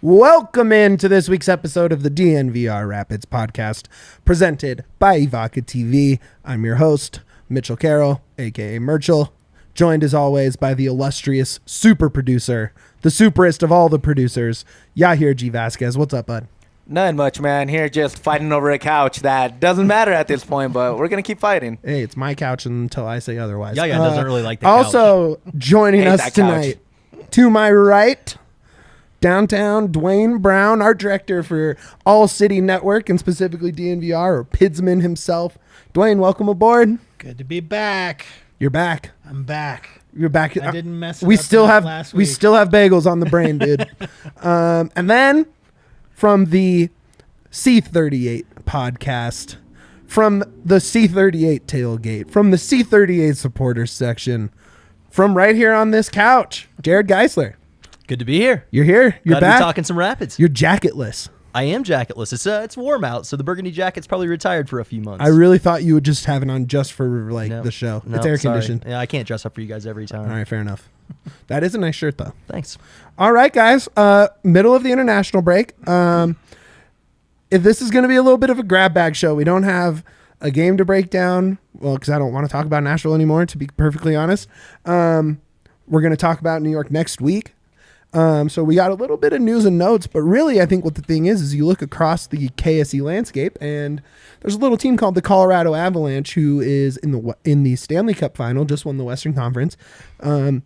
Welcome into this week's episode of the DNVR Rapids podcast, presented by Evoca TV. I'm your host, Mitchell Carroll, a.k.a. Merchel, joined as always by the illustrious super producer, the superest of all the producers, Yahir Vazquez. What's up, bud? Nothing much, man. Here just fighting over a couch that doesn't matter at this point, but we're going to keep fighting. Hey, it's my couch until I say otherwise. Yeah, doesn't really like the couch. Also joining us tonight, to my right, downtown Duane Brown, art director for All City Network and specifically DNVR, or Pidsman himself. Duane, welcome aboard. Good to be back. You're back. I'm back. You're back. I didn't mess it we up still have last we week. still have bagels on the brain, dude. And then from the C38 podcast, from the C38 tailgate, from the C38 supporters section, from right here on this couch, Jared Giesler. Good to be here. You're here. You're Glad to back. be talking some Rapids. You're jacketless. I am jacketless. It's warm out, so the burgundy jacket's probably retired for a few months. I really thought you would just have it on just for the show. No, it's air sorry. conditioned. Yeah, I can't dress up for you guys every time. All right, fair enough. That is a nice shirt, though. Thanks. All right, guys. Middle of the international break. If this is going to be a little bit of a grab bag show, we don't have a game to break down. Well, because I don't want to talk about Nashville anymore, to be perfectly honest. We're going to talk about New York next week. So we got a little bit of news and notes, but really I think what the thing is you look across the KSE landscape and there's a little team called the Colorado Avalanche who is in the Stanley Cup final, just won the Western Conference. And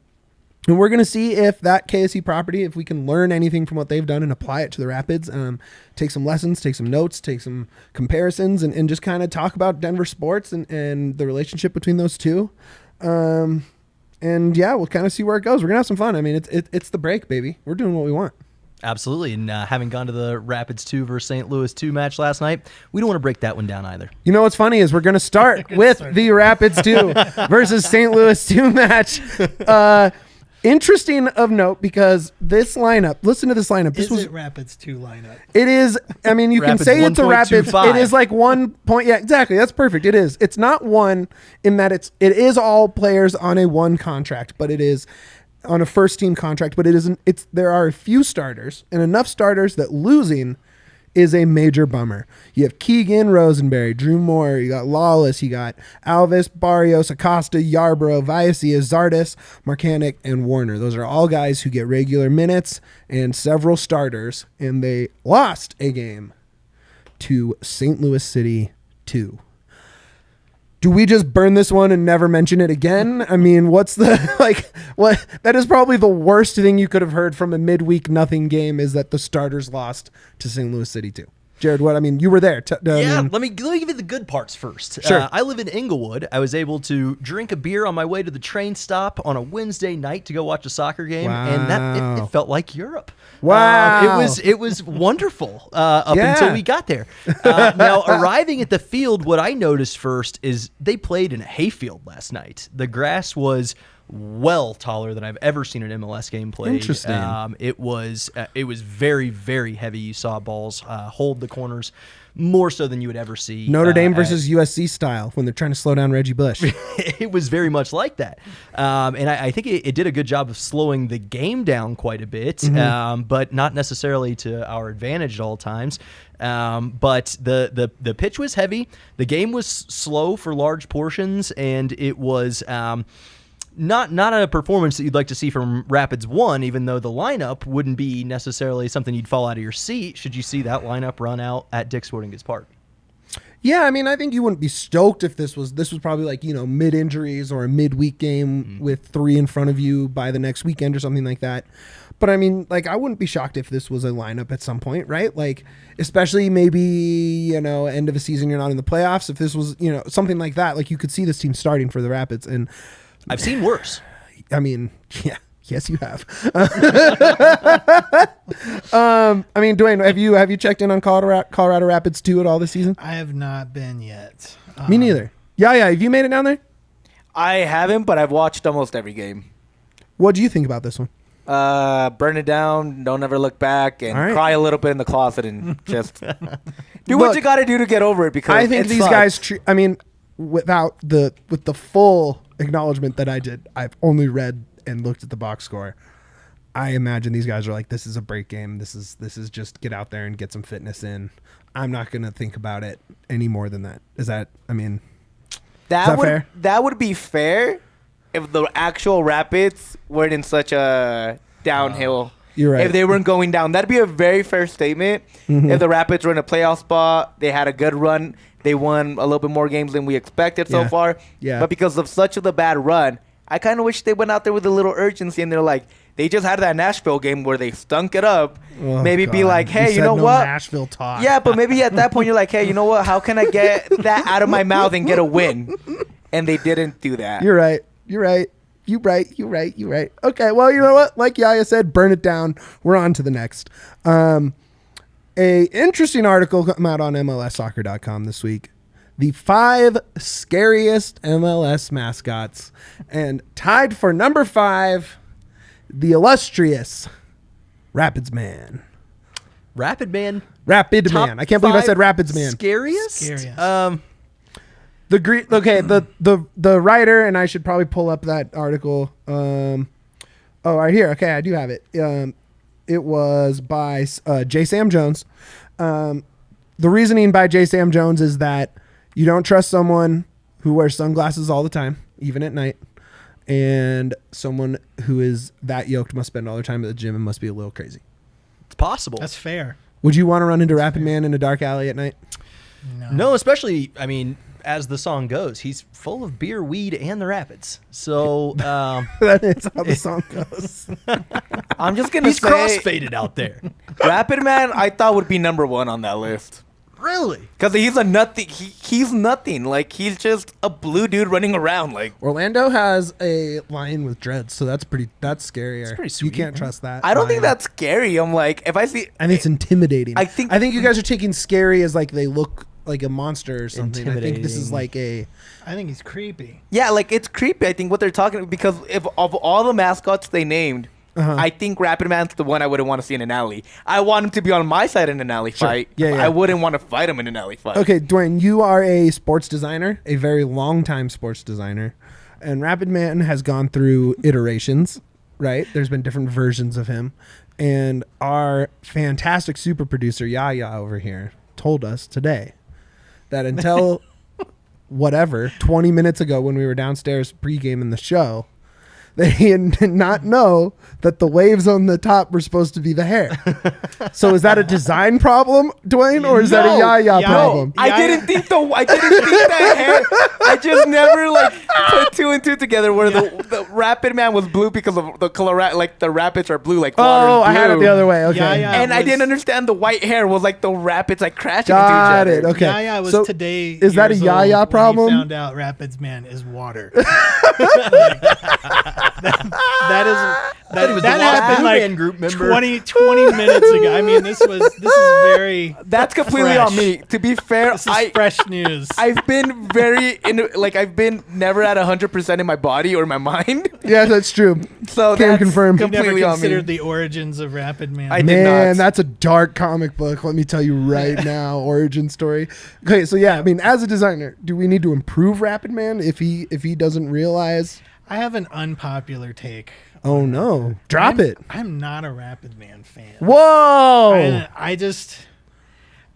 we're going to see if that KSE property, if we can learn anything from what they've done and apply it to the Rapids, take some lessons, take some notes, take some comparisons, and just kind of talk about Denver sports and the relationship between those two. And yeah, we'll kind of see where it goes. We're going to have some fun. I mean, it's the break, baby. We're doing what we want. Absolutely. And having gone to the Rapids 2 versus St. Louis 2 match last night, we don't want to break that one down either. You know what's funny is we're going to start with the Rapids 2 versus St. Louis 2 match. Interesting of note because this lineup, listen to this lineup. This was Rapids 2 lineup. It is, I mean, you can say it's a Rapids. It is like 1 point. Yeah, exactly. That's perfect. It is. It's not one in that it is all players on a one contract, but it is on a first team contract, but it isn't. There are a few starters and enough starters that losing is a major bummer. You have Keegan, Rosenberry, Drew Moore, you got Lawless, you got Alves, Barrios, Acosta, Yarbrough, Viacia, Zardes, Marcanic, and Warner. Those are all guys who get regular minutes and several starters, and they lost a game to St. Louis City 2. Do we just burn this one and never mention it again? I mean, what's the, what? That is probably the worst thing you could have heard from a midweek nothing game is that the starters lost to St. Louis City 2. Jared, what? I mean, you were there. Let me give you the good parts first. Sure. I live in Inglewood. I was able to drink a beer on my way to the train stop on a Wednesday night to go watch a soccer game, and it felt like Europe. Wow. It was wonderful until we got there. Now, arriving at the field, what I noticed first is they played in a hayfield last night. The grass was well taller than I've ever seen an MLS game played. Interesting. It was very, very heavy. You saw balls hold the corners more so than you would ever see. Notre Dame versus USC style when they're trying to slow down Reggie Bush. It was very much like that. And I think it did a good job of slowing the game down quite a bit, but not necessarily to our advantage at all times. But the pitch was heavy. The game was slow for large portions, and it was not a performance that you'd like to see from Rapids 1, even though the lineup wouldn't be necessarily something you'd fall out of your seat should you see that lineup run out at Dick's Sporting Goods Park. Yeah, I mean, I think you wouldn't be stoked if this was probably like, mid-injuries or a midweek game with 3 in front of you by the next weekend or something like that. But I mean, like, I wouldn't be shocked if this was a lineup at some point, right? Like, especially maybe, end of a season, you're not in the playoffs. If this was, something like that, like you could see this team starting for the Rapids. And I've seen worse. I mean, yeah. Yes, you have. I mean, Duane, have you checked in on Colorado Rapids 2 at all this season? I have not been yet. Me neither. Yeah. Have you made it down there? I haven't, but I've watched almost every game. What do you think about this one? Burn it down, don't ever look back, and cry a little bit in the closet and just do what you got to do to get over it. Because I think these guys, with the full acknowledgement that I did, I've only read and looked at the box score. I imagine these guys are like, this is a break game. This is just get out there and get some fitness in. I'm not going to think about it any more than that. Is that fair? That would be fair if the actual Rapids weren't in such a downhill. You're right. If they weren't going down, that'd be a very fair statement. If the Rapids were in a playoff spot, they had a good run, they won a little bit more games than we expected so far. Yeah. But because of such a bad run, I kind of wish they went out there with a little urgency and they're like, they just had that Nashville game where they stunk it up. Oh, maybe God. be like, hey, you know no what? Nashville talk. Yeah, but maybe at that point you're like, hey, you know what? How can I get that out of my mouth and get a win? And they didn't do that. You're right. Okay, well, you know what? Like Yahya said, burn it down. We're on to the next. A interesting article come out on MLSsoccer.com this week. The 5 scariest MLS mascots. And tied for number 5, the illustrious Rapids Man. Rapid Man. I can't believe I said Rapids Man. Scariest? The writer, and I should probably pull up that article. Right here. Okay, I do have it. It was by J. Sam Jones. The reasoning by J. Sam Jones is that you don't trust someone who wears sunglasses all the time, even at night, and someone who is that yoked must spend all their time at the gym and must be a little crazy. It's possible. That's fair. Would you want to run into Rapid Man in a dark alley at night? No, especially, I mean, as the song goes, he's full of beer, weed, and the Rapids. So that is how the song goes. I'm just going to he's say crossfaded out there. Rapid Man, I thought would be number 1 on that list. Really? Because he's a nothing. He's nothing. Like, he's just a blue dude running around. Like, Orlando has a lion with dreads, so that's scarier. It's pretty sweet. You can't trust that. I don't think that's scary. I'm like, if I see, I think it's intimidating. I think you guys are taking scary as like they look like a monster or something. I think this is like I think he's creepy. Yeah, like it's creepy. I think what they're talking, because if of all the mascots they named, I think Rapid Man's the one I wouldn't want to see in an alley. I want him to be on my side in an alley fight. Yeah. I wouldn't want to fight him in an alley fight. Okay, Duane, you are a sports designer, a very long time sports designer, and Rapid Man has gone through iterations, right? There's been different versions of him, and our fantastic super producer Yahya over here told us today that until 20 minutes ago when we were downstairs pre-gaming the show, they did not know that the waves on the top were supposed to be the hair. So is that a design problem, Duane, or is that a Yahya problem? I didn't think that hair. I just never put 2 and 2 together where the Rapid Man was blue because of the Colorado, like the Rapids are blue, like water. I had it the other way. Okay, I didn't understand the white hair was like the Rapids crashing Got into each it. other. Okay, Yahya was today. Is that a Yahya problem? When he found out Rapids Man is water. That happened like group member. 20 minutes ago. I mean, this is very. That's completely fresh. on me. To be fair, This is fresh news. I've been I've been never at 100% in my body or my mind. Yeah, that's true. So Can that's confirm. You never completely on me. considered the origins of Rapid Man. I did Man, not. that's a dark comic book. Let me tell you right now, origin story. Okay, so yeah, I mean, as a designer, do we need to improve Rapid Man if he doesn't realize? I have an unpopular take. Oh no, drop it. I'm not a Rapid Man fan. Whoa.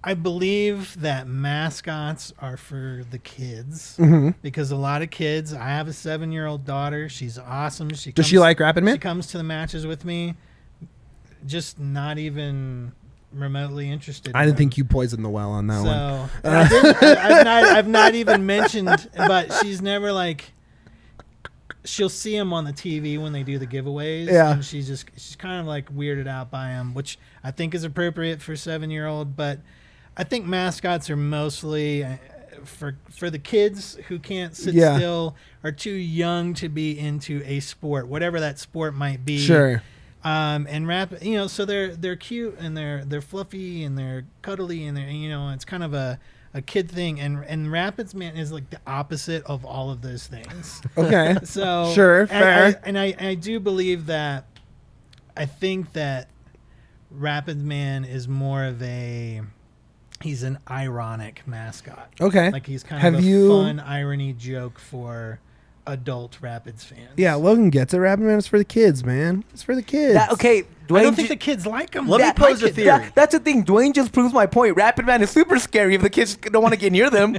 I believe that mascots are for the kids because a lot of kids. I have a 7-year-old daughter. She's awesome. Does she like Rapid Man? She comes to the matches with me. Just not even remotely interested. I didn't think you poisoned the well on that one. So I've not even mentioned, but she's never like. She'll see him on the TV when they do the giveaways. Yeah. And she's kind of like weirded out by him, which I think is appropriate for a 7-year-old. But I think mascots are mostly for the kids who can't sit still, are too young to be into a sport, whatever that sport might be. Sure. And so they're cute and they're fluffy and they're cuddly and it's kind of a kid thing, and Rapids Man is like the opposite of all of those things. Okay. So sure, fair. I do believe that. I think that Rapids Man is more of he's an ironic mascot. Okay. Like he's kind of a fun irony joke for adult Rapids fans. Yeah, Logan gets it. Rapid Man is for the kids, man. It's for the kids. Okay, Duane, I don't think the kids like them. Let me pose a theory. That's the thing. Duane just proves my point. Rapid Man is super scary if the kids don't want to get near them.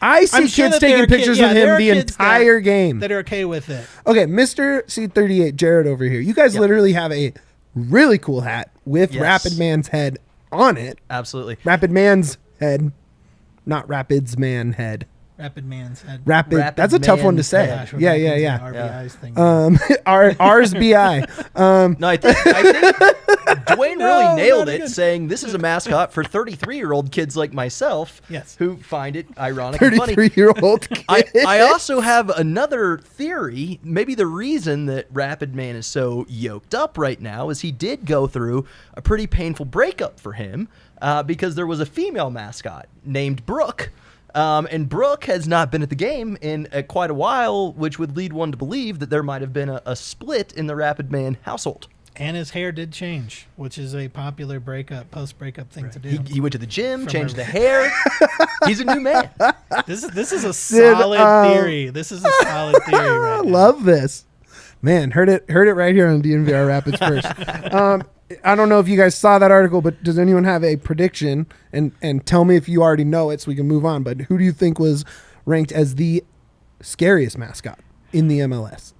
I see kids taking pictures with him the entire game. That are okay with it. Okay, Mr. C38, Jared over here. You guys literally have a really cool hat with Rapid Man's head on it. Absolutely. Rapid Man's head, not Rapids Man head. Rapid Man's head. Rapid that's a tough one to say. Gosh, Yeah. RBI's thing. Ours BI. No, I think Duane really nailed it, saying this is a mascot for 33-year-old kids like myself who find it ironic and funny. 33-year-old kid. I also have another theory. Maybe the reason that Rapid Man is so yoked up right now is he did go through a pretty painful breakup for him because there was a female mascot named Brooke. And Brooke has not been at the game in quite a while, which would lead one to believe that there might have been a split in the Rapid Man household. And his hair did change, which is a popular post-breakup thing to do. He went to the gym, changed the hair. He's a new man. This is a solid theory. This is a solid theory right I now. love this. Man, heard it right here on DNVR Rapids First. I don't know if you guys saw that article, but does anyone have a prediction? And tell me if you already know it so we can move on. But who do you think was ranked as the scariest mascot in the MLS?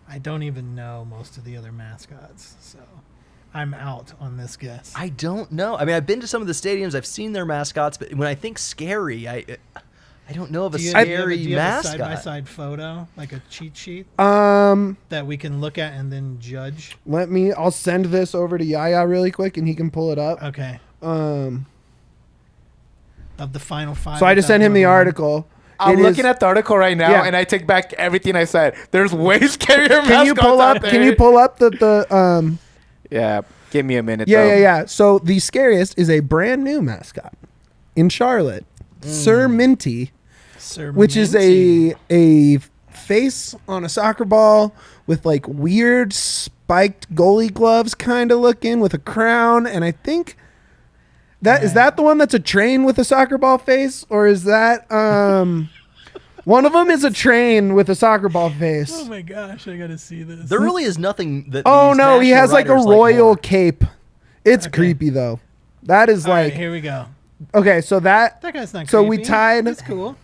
I don't even know most of the other mascots, so I'm out on this guess. I don't know. I mean, I've been to some of the stadiums. I've seen their mascots, but when I think scary, I don't know of a scary do you mascot. have a side-by-side photo, like a cheat sheet that we can look at and then judge? I'll send this over to Yahya really quick and he can pull it up. Okay. Of the final five. So I just sent him the article. I'm looking at the article right now, and I take back everything I said. There's way scarier mascots out there. Can you pull up the Yeah, give me a minute. Yeah. So the scariest is a brand new mascot in Charlotte, Sir Minty, which is a face on a soccer ball with like weird spiked goalie gloves kind of looking with a crown, and I think is that the one that's a train with a soccer ball face, or is that one of them is a train with a soccer ball face? Oh my gosh, I gotta see this. There really is nothing that. Oh no, he has like a royal like cape. It's creepy though. That is All like right, here we go. Okay, so that guy's not creepy. So we tied. That's cool.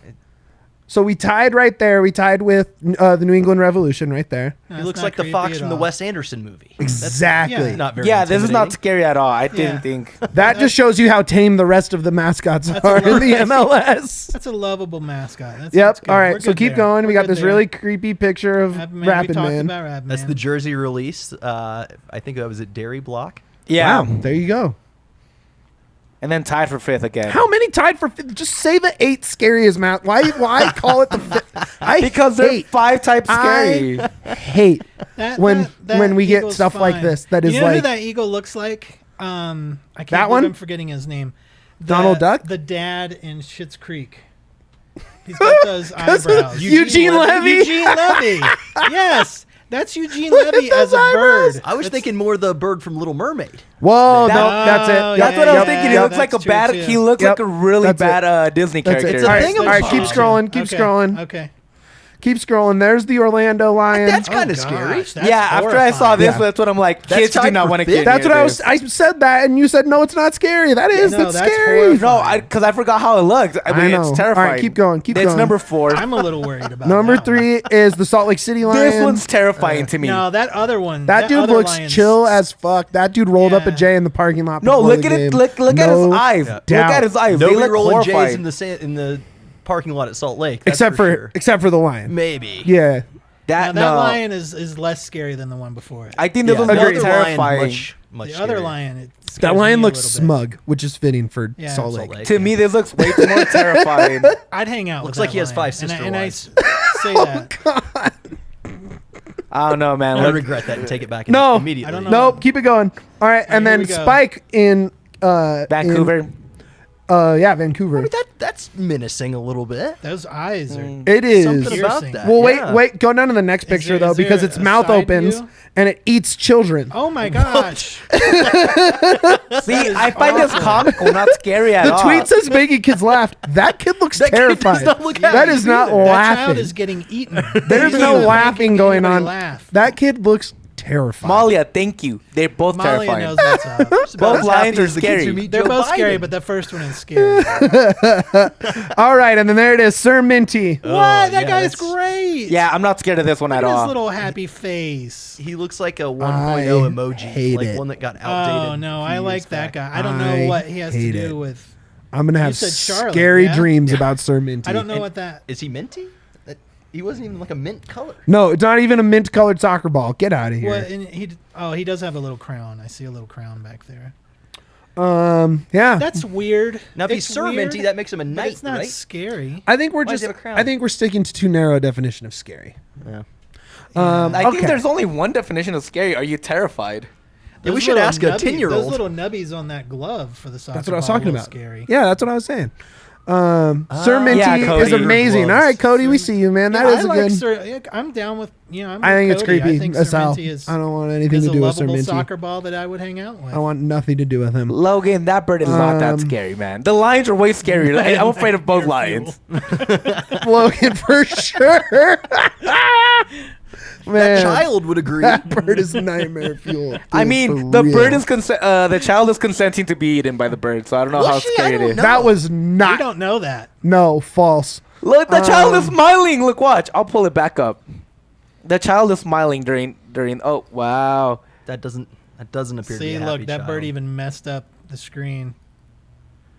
So we tied right there. We tied with the New England Revolution right there. No, he it's looks not like the creepy fox at from the all. Wes Anderson movie. Exactly. That's not very this is not intimidating. scary at all. I didn't think. That just shows you how tame the rest of the mascots are in the MLS. That's a lovable mascot. That's Yep. good. All We're right. So good keep there. going. We We're got good this there. really creepy picture of We Rapid talked Man. about Rapid That's Man. the jersey release. I think that was at Dairy Block. Yeah. Wow. There you go. And then tied for fifth again. How many tied for fifth? Just say the 8 scariest mascot. Why call it the fifth? Because they're 5 types scary. I hate when we get eagle's stuff like fine. this. That is you know like who that eagle looks like? I can't That believe one? I'm forgetting his name. Donald Duck? The dad in Schitt's Creek. He's got those eyebrows. Eugene Levy. Eugene Levy. Yes. That's Eugene Levy as a bird. I was thinking more the bird from Little Mermaid. Whoa, That- no, that's it. Oh, That's yeah, what I was yeah, thinking. He yeah, looks like a that's true, bad. too. He looks Yep. like a really That's bad Disney That's character. it. All right, thing all right, about keep Eugene. scrolling. Keep scrolling. Okay. Keep scrolling. There's the Orlando Lion. That's kind of gosh, scary. that's Yeah, after I saw horrifying. this, Yeah. that's what I'm like. That's Kids do tied not for want to fifth. get. That's near what this. I said that, and you said no, it's not scary. That is. No, that's that's scary. horrifying. No, because I forgot how it looked. I mean, know. it's All terrifying. right, keep going, keep It's going. number 4. I'm a little worried about Number that one. 3 is the Salt Lake City Lion. This one's terrifying to me. No, that other one. That dude other looks lion's- chill as fuck. That dude rolled up a Yeah. J in the parking lot. No, before look the at it. game. Look at his No eyes. doubt. Look at his eyes. They Nobody look rolling J's horrifying. in the parking lot at Salt Lake. That's Except for sure. except for the lion. Maybe. Yeah. Now, That that no. lion is less scary than the one before it. I think this Yeah, was the more other terrifying. lion much The other scarier. lion, it That scares lion me a looks little bit. smug, which is fitting for Yeah. Salt Salt Lake. Lake. To me, this looks way more terrifying. I'd hang out Looks with like that he has lion. 5 sister and I wives. say that. I don't know, man. I Look, regret that and take it back No. immediately. I don't know. Nope, keep it going. All right, and here then we go. Spike in Vancouver. Yeah, Vancouver. I mean, that's menacing a little bit. Those eyes are. It is. Something about Piercing. that. Well, yeah. wait. Go down to the next picture, though, is there because its a mouth side opens view? and it eats children. Oh my gosh! See, I find this comical, not scary at The all. tweet says making kids laugh. That kid looks That kid does terrified. not look That happy is not either. That child laughing. is getting eaten. There's He's no not laughing making going anybody on. Laugh. That kid looks terrified. Malia, thank you. They're both Malia terrifying. knows what's up. Just about Both as lions happy are as the kids who scary. meet They're Joe both scary, Biden. but the first one is scary. All right, and then there it is, Sir Minty. What? That yeah, guy's that's- great. Yeah, I'm not scared of this one Look at at his all. little happy face. He looks like a 1.0 I emoji, hate like it. one that got outdated. Oh no, a I few like years that back. guy. I don't I know what he has to hate do it. with. I'm going to have said Charlotte, scary yeah? dreams about Sir Minty. I don't know what that. Is he minty? He wasn't even like a mint color. No, it's not even a mint-colored soccer ball. Get out of here. What? And he does have a little crown. I see a little crown back there. Yeah. That's weird. Now, if he's It's Sir weird, Minty, that makes him a but knight, it's not right? scary. I think we're Why does just. he have a crown? I think we're sticking to too narrow a definition of scary. Yeah. I think okay. there's only one definition of scary. Are you terrified? Yeah, we Those should little ask a nubbies- 10-year-old. Those little nubbies on that glove for the soccer That's what I was ball talking are a about. little Scary. Yeah, that's what I was saying. Sir Minty yeah, Cody. is amazing. Gloves. All right, Cody, we see you, man. That Yeah, is I a like good. Sir, I'm down with I'm I with think it's Cody. creepy. I think That's Sir all. Minty is. I don't want anything is to a do with Sir lovable Minty. soccer ball that I would hang out with. I want nothing to do with him. Logan, that bird is not that scary, man. The lions are way scarier. I'm afraid of both lions. Logan, for sure. Man, That child would agree. that bird is nightmare fuel. Dude, I for mean, the real. bird is the child is consenting to be eaten by the bird, so I don't know Was how she? scary I it don't is. know. That was We not. don't know that. No, false. Look, the child is smiling. Look, watch. I'll pull it back up. The child is smiling during. Oh wow. That doesn't appear to be See, a look, happy that child. bird even messed up the screen.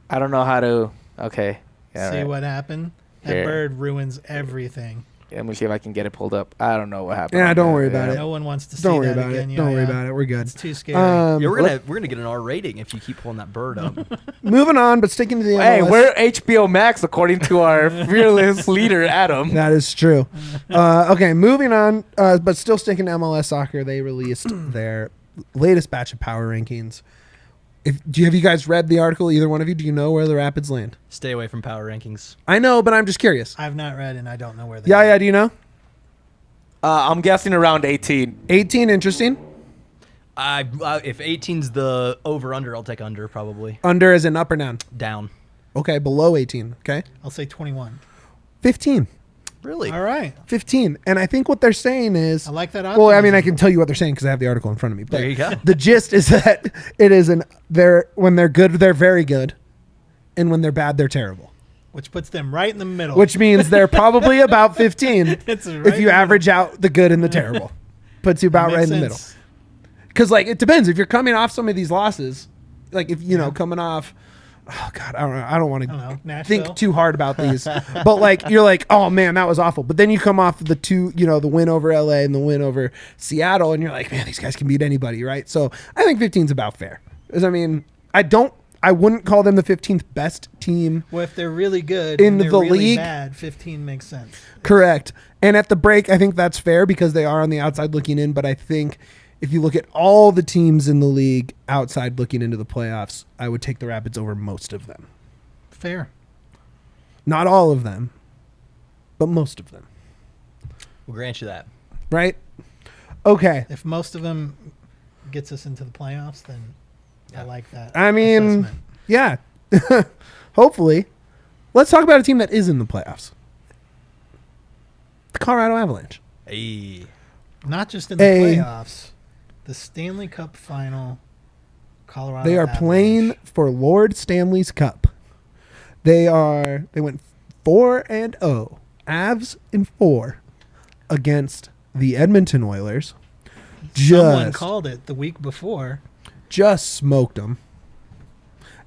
I don't know how to. Okay. Yeah, See right. what happened? That Here. bird ruins everything. Let me see if I can get it pulled up. I don't know what happened. Yeah, on don't there. worry about it. No one wants to see Don't worry that about again. it. Yeah, Don't worry yeah. about it. We're good. It's too scary. Yeah, we're gonna get an R rating if you keep pulling that bird up. Moving on, but sticking to the MLS. Hey, we're HBO Max according to our fearless leader Adam. That is true. Okay, moving on, but still sticking to MLS soccer. They released their latest batch of power rankings. Have you guys read the article? Either one of you? Do you know where the Rapids land? Stay away from power rankings. I know, but I'm just curious. I've not read and I don't know where they Yeah, do you know? I'm guessing around 18. 18, interesting. If 18's the over/under, I'll take under probably. Under as in up or down? Down. Okay, below 18. Okay, I'll say 21. 15. Really? All right. 15. And I think what they're saying is, I like that well, I mean, optimism. I can tell you what they're saying because I have the article in front of me. But There you go. The gist is that it is when they're good, they're very good, and when they're bad, they're terrible. Which puts them right in the middle. Which means they're probably about 15 It's right if in you the average out the good and the terrible. Puts you about Makes right in the middle. sense. Because like it depends if you're coming off some of these losses, like if coming off. Oh God, I don't want I don't know, to Nashville? think too hard about these, but like you're like, oh man, that was awful. But then you come off the the win over LA and the win over Seattle, and you're like, man, these guys can beat anybody, right? So I think 15's about fair. Because I mean, I wouldn't call them the 15th best team. Well, if they're really good In and they're the really league- bad, 15 makes sense. Correct. And at the break, I think that's fair because they are on the outside looking in. But I think if you look at all the teams in the league outside looking into the playoffs, I would take the Rapids over most of them. Fair. Not all of them, but most of them. We'll grant you that. Right? Okay. If most of them gets us into the playoffs, then I like that. I mean, assessment. yeah. Hopefully. Let's talk about a team that is in the playoffs. The Colorado Avalanche. Hey. Not just in the playoffs, the Stanley Cup final. Colorado. They are Avalanche. playing for Lord Stanley's Cup. They went 4-0, Avs in 4 against the Edmonton Oilers. Someone called it the week before. Just smoked them.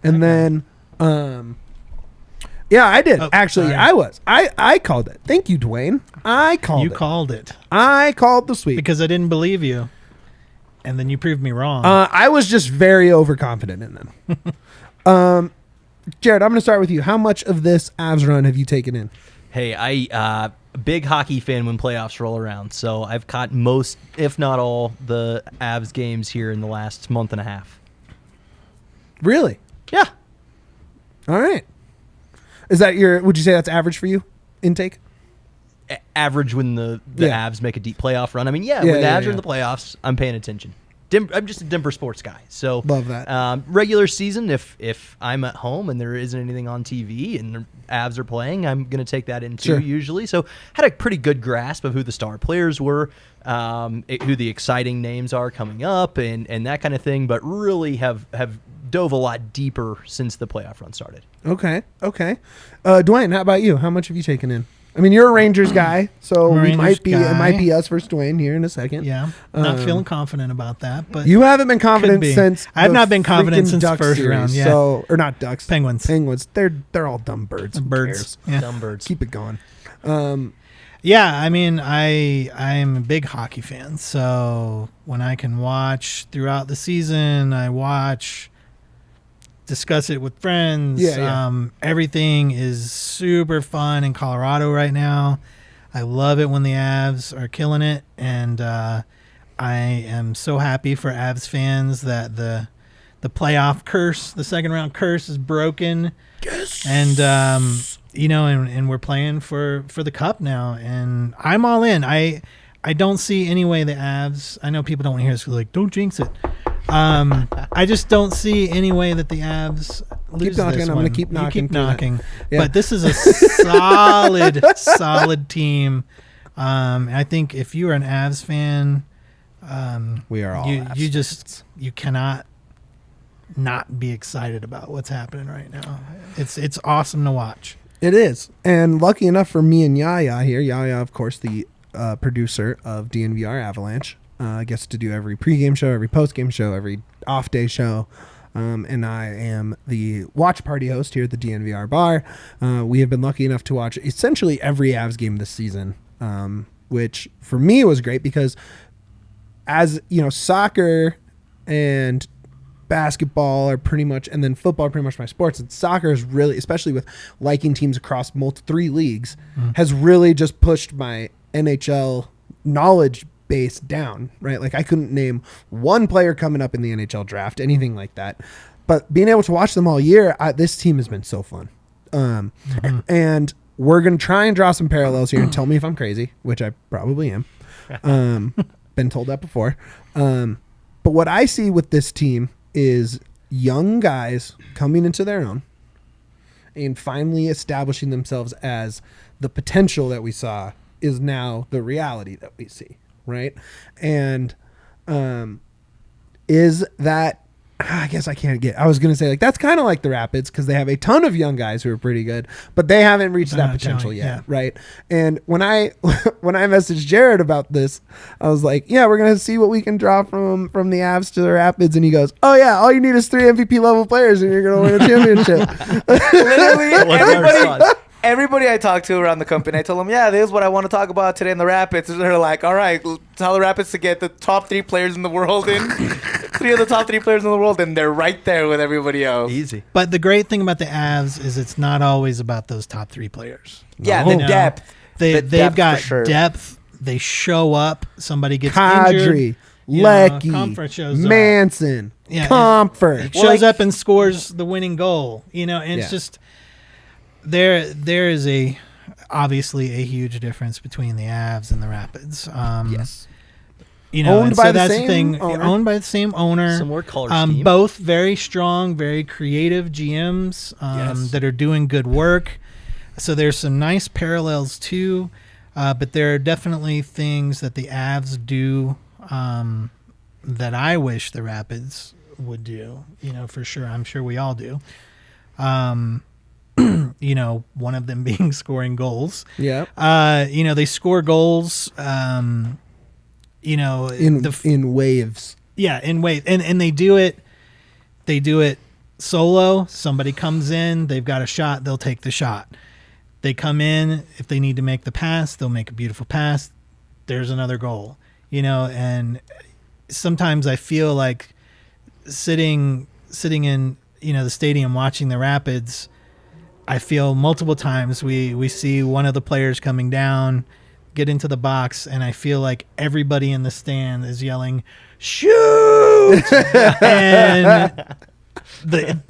And then yeah, I did. Oh, Actually, sorry. I called it. Thank you, Duane. I called it. Called it I called the sweep. because I didn't believe you, and then you proved me wrong. I was just very overconfident in them. Jared, I'm going to start with you. How much of this Avs run have you taken in? Hey, a big hockey fan when playoffs roll around, so I've caught most, if not all, the Avs games here in the last month and a half. Really? Yeah. All right. Is that would you say that's average for you, intake? Average when the Avs make a deep playoff run. I mean, when the Avs are in the playoffs, I'm paying attention. I'm just a Denver sports guy. So love that. Regular season, if I'm at home and there isn't anything on TV and the Avs are playing, I'm going to take that in too, usually. So had a pretty good grasp of who the star players were, who the exciting names are coming up and that kind of thing, but really have dove a lot deeper since the playoff run started. Okay. Duane, how about you? How much have you taken in? I mean, you're a Rangers guy, so it might be us versus Duane here in a second. Yeah, not feeling confident about that, but you haven't been confident since. I've not been confident since the first round. Yeah, or not Ducks, Penguins. They're all dumb birds. Birds, dumb birds. Keep it going. Yeah, I mean, I'm a big hockey fan, so when I can watch throughout the season, I watch. Discuss it with friends. Everything is super fun in Colorado right now. I love it when the Avs are killing it, and I am so happy for Avs fans that the playoff curse, the second round curse, is broken. Yes. And and we're playing for the cup now, and I'm all in. I don't see any way the Avs. I know people don't want to hear this, like, don't jinx it. I just don't see any way that the Avs lose keep knocking. this I'm one. going to keep knocking. You keep knocking. Yeah. But this is a solid team. I think if you are an Avs fan, we are all Avs. You cannot not be excited about what's happening right now. It's awesome to watch. It is. And lucky enough for me and Yahya here, Yahya, of course, the producer of DNVR Avalanche, gets to do every pregame show, every postgame show, every off-day show. And I am the watch party host here at the DNVR bar. We have been lucky enough to watch essentially every Avs game this season, which for me was great because as you know, soccer and basketball are pretty much, and then football are pretty much my sports. And soccer is really, especially with liking teams across 3 leagues, has really just pushed my NHL knowledge base down, right? Like I couldn't name one player coming up in the NHL draft, anything like that. But being able to watch them all year, this team has been so fun. And we're going to try and draw some parallels here and tell me if I'm crazy, which I probably am. Been told that before. But what I see with this team is young guys coming into their own and finally establishing themselves as the potential that we saw is now the reality that we see. Right. And is that, I guess I can't get, I was going to say like, that's kind of like the Rapids because they have a ton of young guys who are pretty good, but they haven't reached that potential yet. Yeah. Right. And when I messaged Jared about this, I was like, yeah, we're going to see what we can draw from the Avs to the Rapids. And he goes, oh yeah, all you need is 3 MVP level players and you're going to win a championship. Literally everybody I talked to around the company, I told them, yeah, this is what I want to talk about today in the Rapids. And they're like, all right, tell the Rapids to get the top 3 players in the world in. 3 of the top 3 players in the world, and they're right there with everybody else. Easy. But the great thing about the Avs is it's not always about those top 3 players. Yeah, the depth. They've got depth. They show up. Somebody gets Kadri, injured. Lecky, Manson, Comfort. Shows up and scores the winning goal. And it's just... There is obviously a huge difference between the Avs and the Rapids. Yes. Owned by the same owner. Owned by the same owner. Similar color scheme. Both very strong, very creative GMs that are doing good work. So there's some nice parallels too. But there are definitely things that the Avs do that I wish the Rapids would do. For sure. I'm sure we all do. One of them being scoring goals. Yeah. They score goals, in waves. Yeah, in waves. And they do it solo. Somebody comes in, they've got a shot, they'll take the shot. They come in, if they need to make the pass, they'll make a beautiful pass. There's another goal. And sometimes I feel like sitting in, the stadium watching the Rapids, I feel multiple times we see one of the players coming down, get into the box, and I feel like everybody in the stand is yelling, shoot! And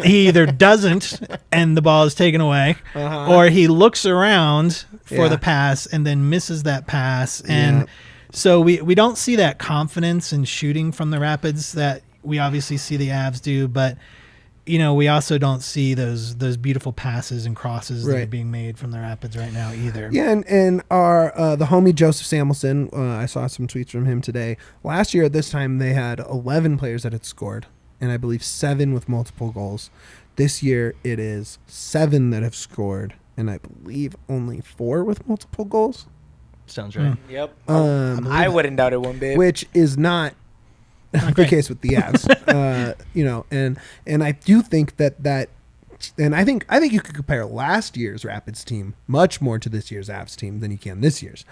he either doesn't and the ball is taken away, or he looks around for the pass and then misses that pass. And so we don't see that confidence in shooting from the Rapids that we obviously see the Avs do, but we also don't see those beautiful passes and crosses that are being made from the Rapids right now either. Yeah, and our the homie Joseph Samuelson, I saw some tweets from him today. Last year at this time, they had 11 players that had scored, and I believe 7 with multiple goals. This year, it is 7 that have scored, and I believe only 4 with multiple goals. Sounds right. Yep. I wouldn't doubt it one bit. Which is not the case with the Avs, and I do think that, and I think you could compare last year's Rapids team much more to this year's Avs team than you can this year's.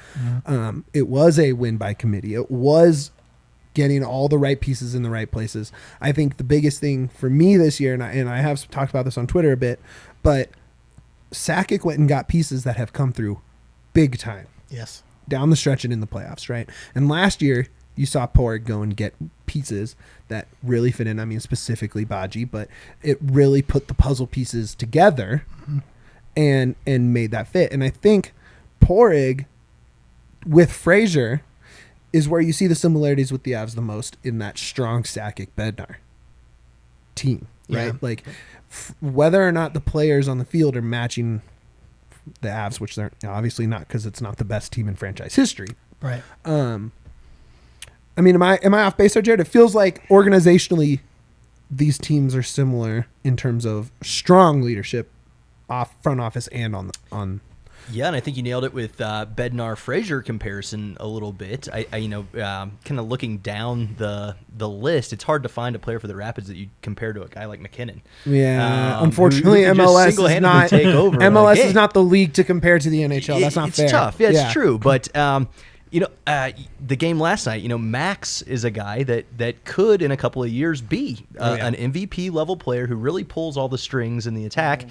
It was a win by committee. It was getting all the right pieces in the right places. I think the biggest thing for me this year, and I have talked about this on Twitter a bit, but Sakic went and got pieces that have come through big time. Yes, down the stretch and in the playoffs, right? And last year, you saw Porig go and get pieces that really fit in. I mean, specifically Baji, but it really put the puzzle pieces together and made that fit. And I think Porig with Frazier is where you see the similarities with the Avs the most in that strong Sakic Bednar team, right? Yeah. Like whether or not the players on the field are matching the Avs, which they're obviously not because it's not the best team in franchise history. Right. I mean, am I off base there, Jared? It feels like organizationally these teams are similar in terms of strong leadership off front office and on. Yeah, and I think you nailed it with Bednar Frazier comparison a little bit. I kind of looking down the list, it's hard to find a player for the Rapids that you compare to a guy like McKinnon. Yeah, unfortunately, MLS is not take over. MLS is not the league to compare to the NHL. That's not fair. It's tough. Yeah, it's true, but. The game last night, Max is a guy that could in a couple of years be an MVP level player who really pulls all the strings in the attack.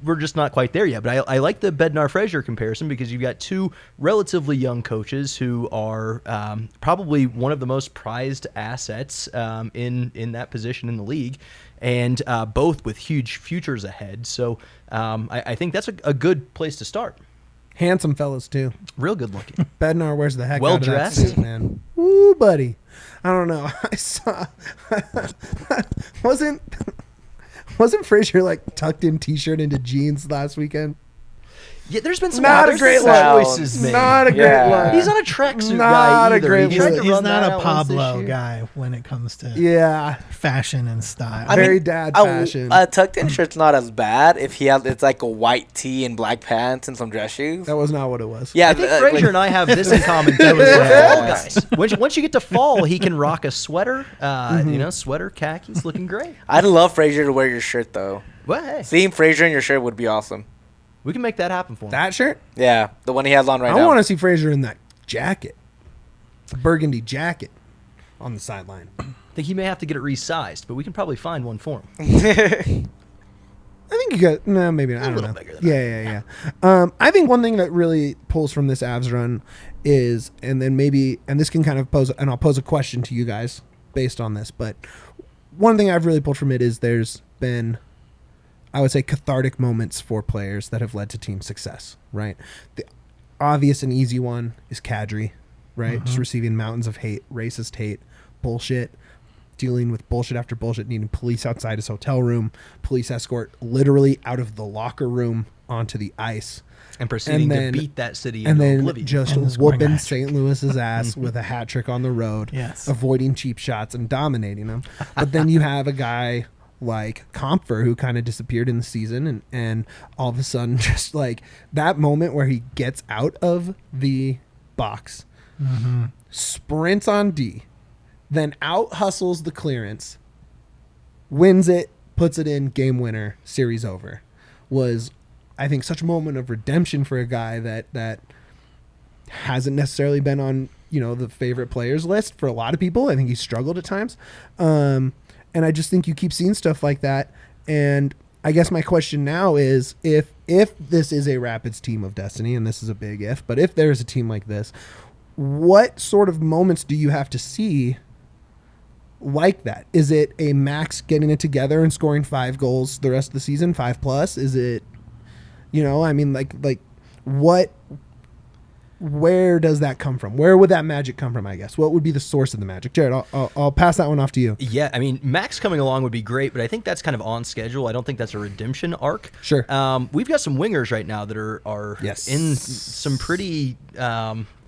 We're just not quite there yet, but I like the Bednar Frazier comparison because you've got 2 relatively young coaches who are probably one of the most prized assets in that position in the league, and both with huge futures ahead. So I think that's a good place to start. Handsome fellas too. Real good looking. Bednar wears the heck well out of dressed, that suit, man. Woo, buddy. I don't know. I saw wasn't Frazier like tucked in t-shirt into jeans last weekend? Yeah, there's been some not a great look. choices made. Not a great look. He's not a tracksuit Not guy a either. great look. He's not a Pablo guy when it comes to fashion and style. Very dad fashion. A tucked-in shirt's not as bad if it's like a white tee and black pants and some dress shoes. That was not what it was. Yeah, I think Frazier and I have this in common too. Fall guys. Once you get to fall, he can rock a sweater. Sweater, khakis, looking great. I'd love Frazier to wear your shirt though. Well, hey, Seeing Frazier in your shirt would be awesome. we can make that happen for him. That shirt? Yeah, the one he has on right now. I want to see Frazier in that jacket. Burgundy jacket on the sideline. I think he may have to get it resized, but we can probably find one for him. I think you got maybe not. I don't know. Bigger than Yeah. I think one thing that really pulls from this Avs run is, and this can kind of pose, and I'll pose a question to you guys based on this, but one thing I've really pulled from it is there's been, I would say, cathartic moments for players that have led to team success, right? The obvious and easy one is Kadri, right? Just receiving mountains of hate, racist hate, bullshit, dealing with bullshit after bullshit, needing police outside his hotel room, police escort literally out of the locker room onto the ice. And proceeding to beat that city and into then oblivion. just whooping St. Louis's ass with a hat trick on the road, avoiding cheap shots and dominating them. But then you have a guy like Comfer who kind of disappeared in the season, and all of a sudden just like that moment where he gets out of the box, sprints on D, then out hustles the clearance, wins it, puts it in, game winner, series over, was, I think, such a moment of redemption for a guy that hasn't necessarily been on, the favorite players list for a lot of people. I think he's struggled at times. And I just think you keep seeing stuff like that. And I guess my question now is, if this is a Rapids team of destiny, and this is a big if, but if there is a team like this, what sort of moments do you have to see like that? Is it a Max getting it together and scoring 5 goals the rest of the season, 5+? Is it, I mean, like what? Where does that come from? Where would that magic come from, I guess? What would be the source of the magic? Jared, I'll pass that one off to you. Yeah, I mean, Max coming along would be great, but I think that's kind of on schedule. I don't think that's a redemption arc. Sure. We've got some wingers right now that are yes. in some pretty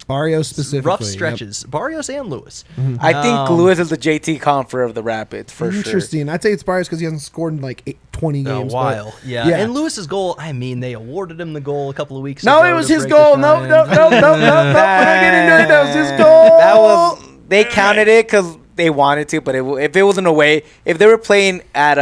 Barrios specifically. rough stretches. Yep. Barrios and Lewis. Mm-hmm. I think Lewis is the JT Confer of the Rapids, for sure. Interesting. I'd say it's Barrios because he hasn't scored in like 20 games. A while. Yeah. And Lewis's goal, I mean, they awarded him the goal a couple of weeks ago. No, it was his goal. No. We're not getting into it. That was his goal. They counted it because they wanted to, but if it wasn't away, if they were playing at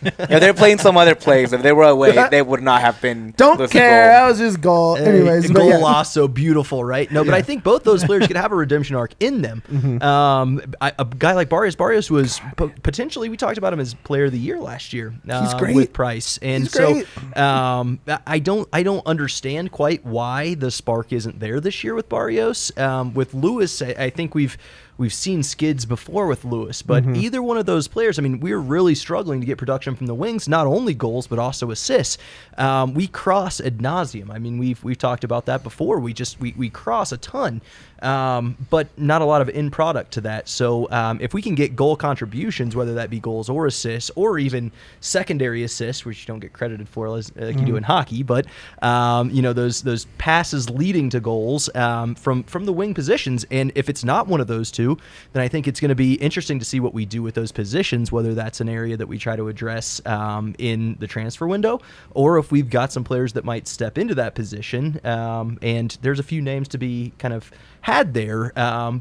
if they're playing some other place, if they were away, they would not have been. Don't care. That was his goal. Anyways, goal lost, so beautiful, right? No, but I think both those players could have a redemption arc in them. Mm-hmm. A guy like Barrios was potentially, we talked about him as player of the year last year. He's great with Price, and He's great. I don't understand quite why the spark isn't there this year with Barrios. With Lewis, I think we've seen skids before with Lewis, but either one of those players, I mean, we're really struggling to get production from the wings, not only goals, but also assists. We cross ad nauseum. I mean, we've talked about that before. We cross a ton, but not a lot of end product to that. So if we can get goal contributions, whether that be goals or assists, or even secondary assists, which you don't get credited for like you do in hockey, but those passes leading to goals from the wing positions, and if it's not one of those two, then I think it's going to be interesting to see what we do with those positions, whether that's an area that we try to address in the transfer window, or if we've got some players that might step into that position. And there's a few names to be kind of had there,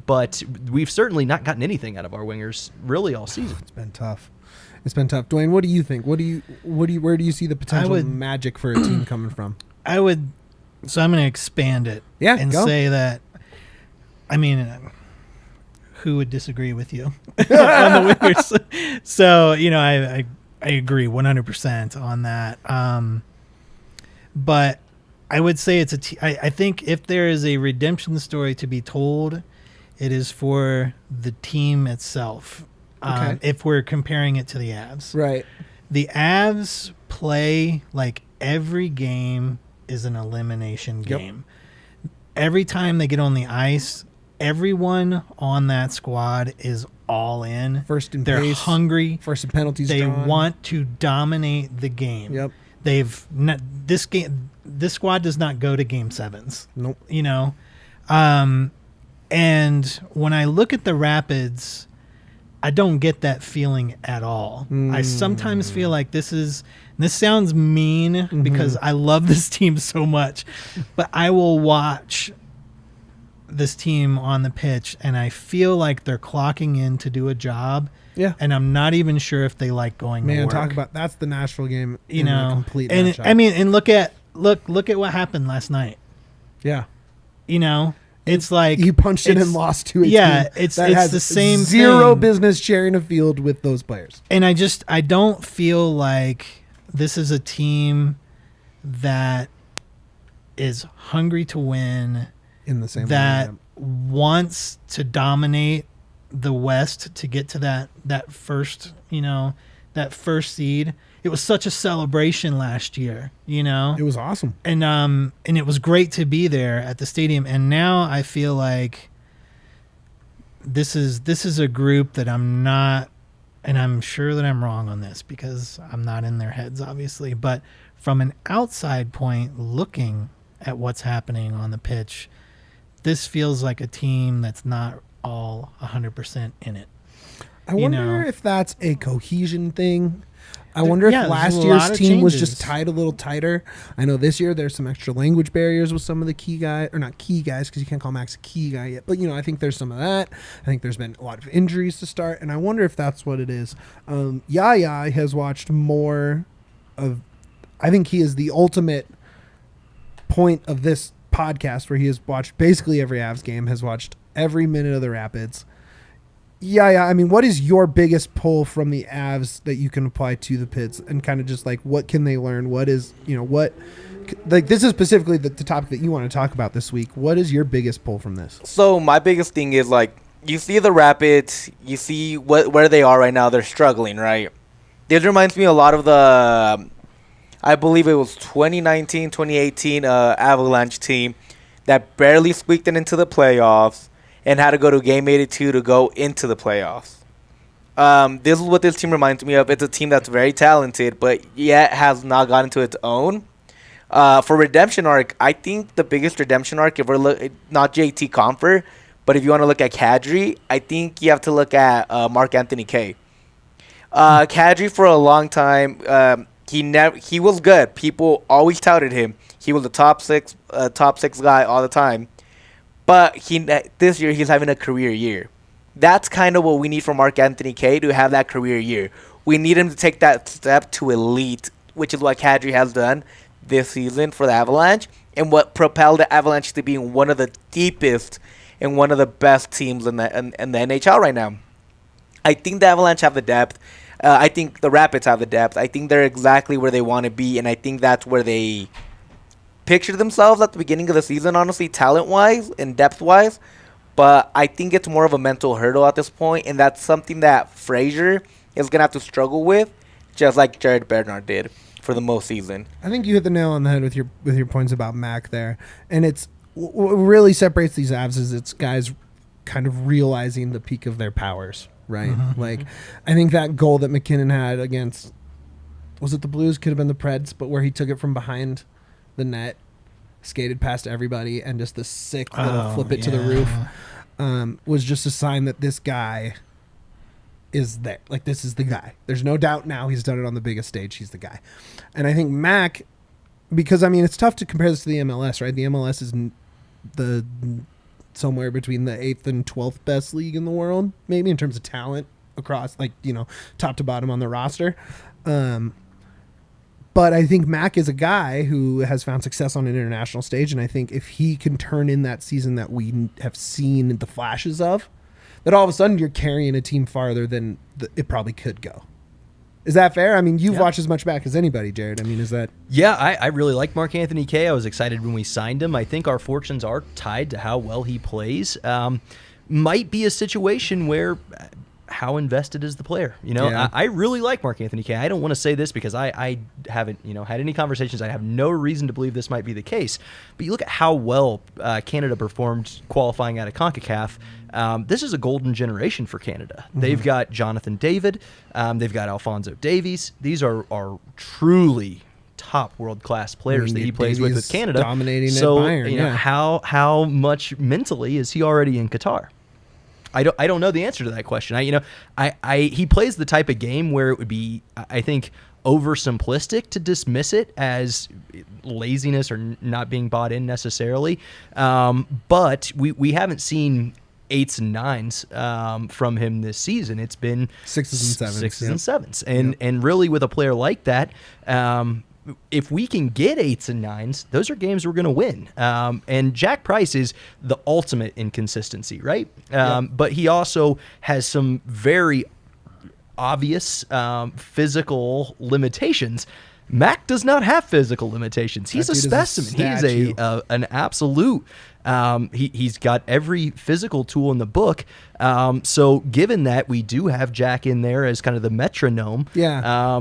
but we've certainly not gotten anything out of our wingers really all season. It's been tough. Duane, what do you think? Where do you see the potential magic for a team coming from? So I'm going to expand it and say that, I mean, who would disagree with you on the wingers? So, I agree 100% on that. But I would say I think if there is a redemption story to be told, it is for the team itself. If we're comparing it to the Avs. Right. The Avs play like every game is an elimination game. Every time they get on the ice, everyone on that squad is all in. First in They're pace, hungry. First in penalties. They drawn. want to dominate the game. Yep. This squad does not go to game sevens. Nope. And when I look at the Rapids, I don't get that feeling at all. I sometimes feel like this sounds mean because I love this team so much, but I will watch this team on the pitch and I feel like they're clocking in to do a job. Yeah. And I'm not even sure if they like going to work. Talk about that's the Nashville game. Complete. And I mean, and look at what happened last night. Yeah. It's like you punched it and lost to a team. It's the same zero thing. business sharing a field with those players. And I don't feel like this is a team that is hungry to win, in the same that way, wants to dominate the West to get to that first seed. It was such a celebration last year, It was awesome. And it was great to be there at the stadium. And now I feel like this is a group that I'm not, and I'm sure that I'm wrong on this because I'm not in their heads, obviously, but from an outside point looking at what's happening on the pitch, this feels like a team that's not all 100% in it. I wonder if that's a cohesion thing. I wonder if last year's team was just tied a little tighter. I know this year there's some extra language barriers with some of the key guys, or not key guys because you can't call Max a key guy yet. But, I think there's some of that. I think there's been a lot of injuries to start, and I wonder if that's what it is. Yahya has watched more of, I think he is the ultimate point of this podcast where he has watched basically every Avs game, has watched every minute of the Rapids. Yeah. I mean, what is your biggest pull from the Avs that you can apply to the Pits, and kind of just like what can they learn? What is, this is specifically the topic that you want to talk about this week. What is your biggest pull from this? So my biggest thing is like you see the Rapids, you see where they are right now. They're struggling, right? This reminds me a lot of the, I believe it was 2019, 2018 Avalanche team that barely squeaked it into the playoffs and had to go to Game 82 to go into the playoffs. This is what this team reminds me of. It's a team that's very talented, but yet has not gotten to its own. For redemption arc, I think the biggest redemption arc, if we're not JT Compher, but if you want to look at Kadri, I think you have to look at Mark-Anthony Kaye. Kadri for a long time, he was good. People always touted him. He was the top six guy all the time. But this year he's having a career year. That's kind of what we need from Mark-Anthony Kaye to have that career year. We need him to take that step to elite, which is what Kadri has done this season for the Avalanche, and what propelled the Avalanche to being one of the deepest and one of the best teams in the NHL right now. I think the Avalanche have the depth. I think the Rapids have the depth. I think they're exactly where they want to be, and I think that's where they pictured themselves at the beginning of the season, honestly, talent-wise and depth-wise. But I think it's more of a mental hurdle at this point, and that's something that Fraser is going to have to struggle with, just like Jared Bernard did for the most season. I think you hit the nail on the head with your points about Mac there. And it's what really separates these Avs is it's guys kind of realizing the peak of their powers, right? Mm-hmm. Like, I think that goal that McKinnon had against, was it the Blues? Could have been the Preds, but where he took it from behind the net, skated past everybody, and just the sick little flip it to the roof was just a sign that this guy is there. Like, this is the guy. There's no doubt now he's done it on the biggest stage. He's the guy. And I think Mac, because, I mean, it's tough to compare this to the MLS, right? The MLS is the somewhere between the 8th and 12th best league in the world, maybe in terms of talent across, like, you know, top to bottom on the roster. But I think Mac is a guy who has found success on an international stage, and I think if he can turn in that season that we have seen the flashes of, that all of a sudden you're carrying a team farther than it probably could go. Is that fair? I mean, you've watched as much back as anybody, Jared. I mean, is that... Yeah, I really like Mark-Anthony Kaye. I was excited when we signed him. I think our fortunes are tied to how well he plays. Might be a situation where... how invested is the player? You know, I really like Mark-Anthony Kaye. I don't want to say this because I haven't, had any conversations. I have no reason to believe this might be the case. But you look at how well Canada performed qualifying out of CONCACAF. This is a golden generation for Canada. Mm-hmm. They've got Jonathan David. They've got Alphonso Davies. These are truly top world-class players that he plays with Canada. Dominating at Bayern. How much mentally is he already in Qatar? I don't know the answer to that question. He plays the type of game where it would be, I think, oversimplistic to dismiss it as laziness or not being bought in necessarily. But we haven't seen 8s and 9s from him this season. It's been 6s and 7s. 6s and 7s. And really with a player like that, if we can get 8s and 9s, those are games we're going to win. And Jack Price is the ultimate inconsistency, right? But he also has some very obvious physical limitations. Mac does not have physical limitations. He's a specimen. He is an absolute. He's got every physical tool in the book. So given that we do have Jack in there as kind of the metronome,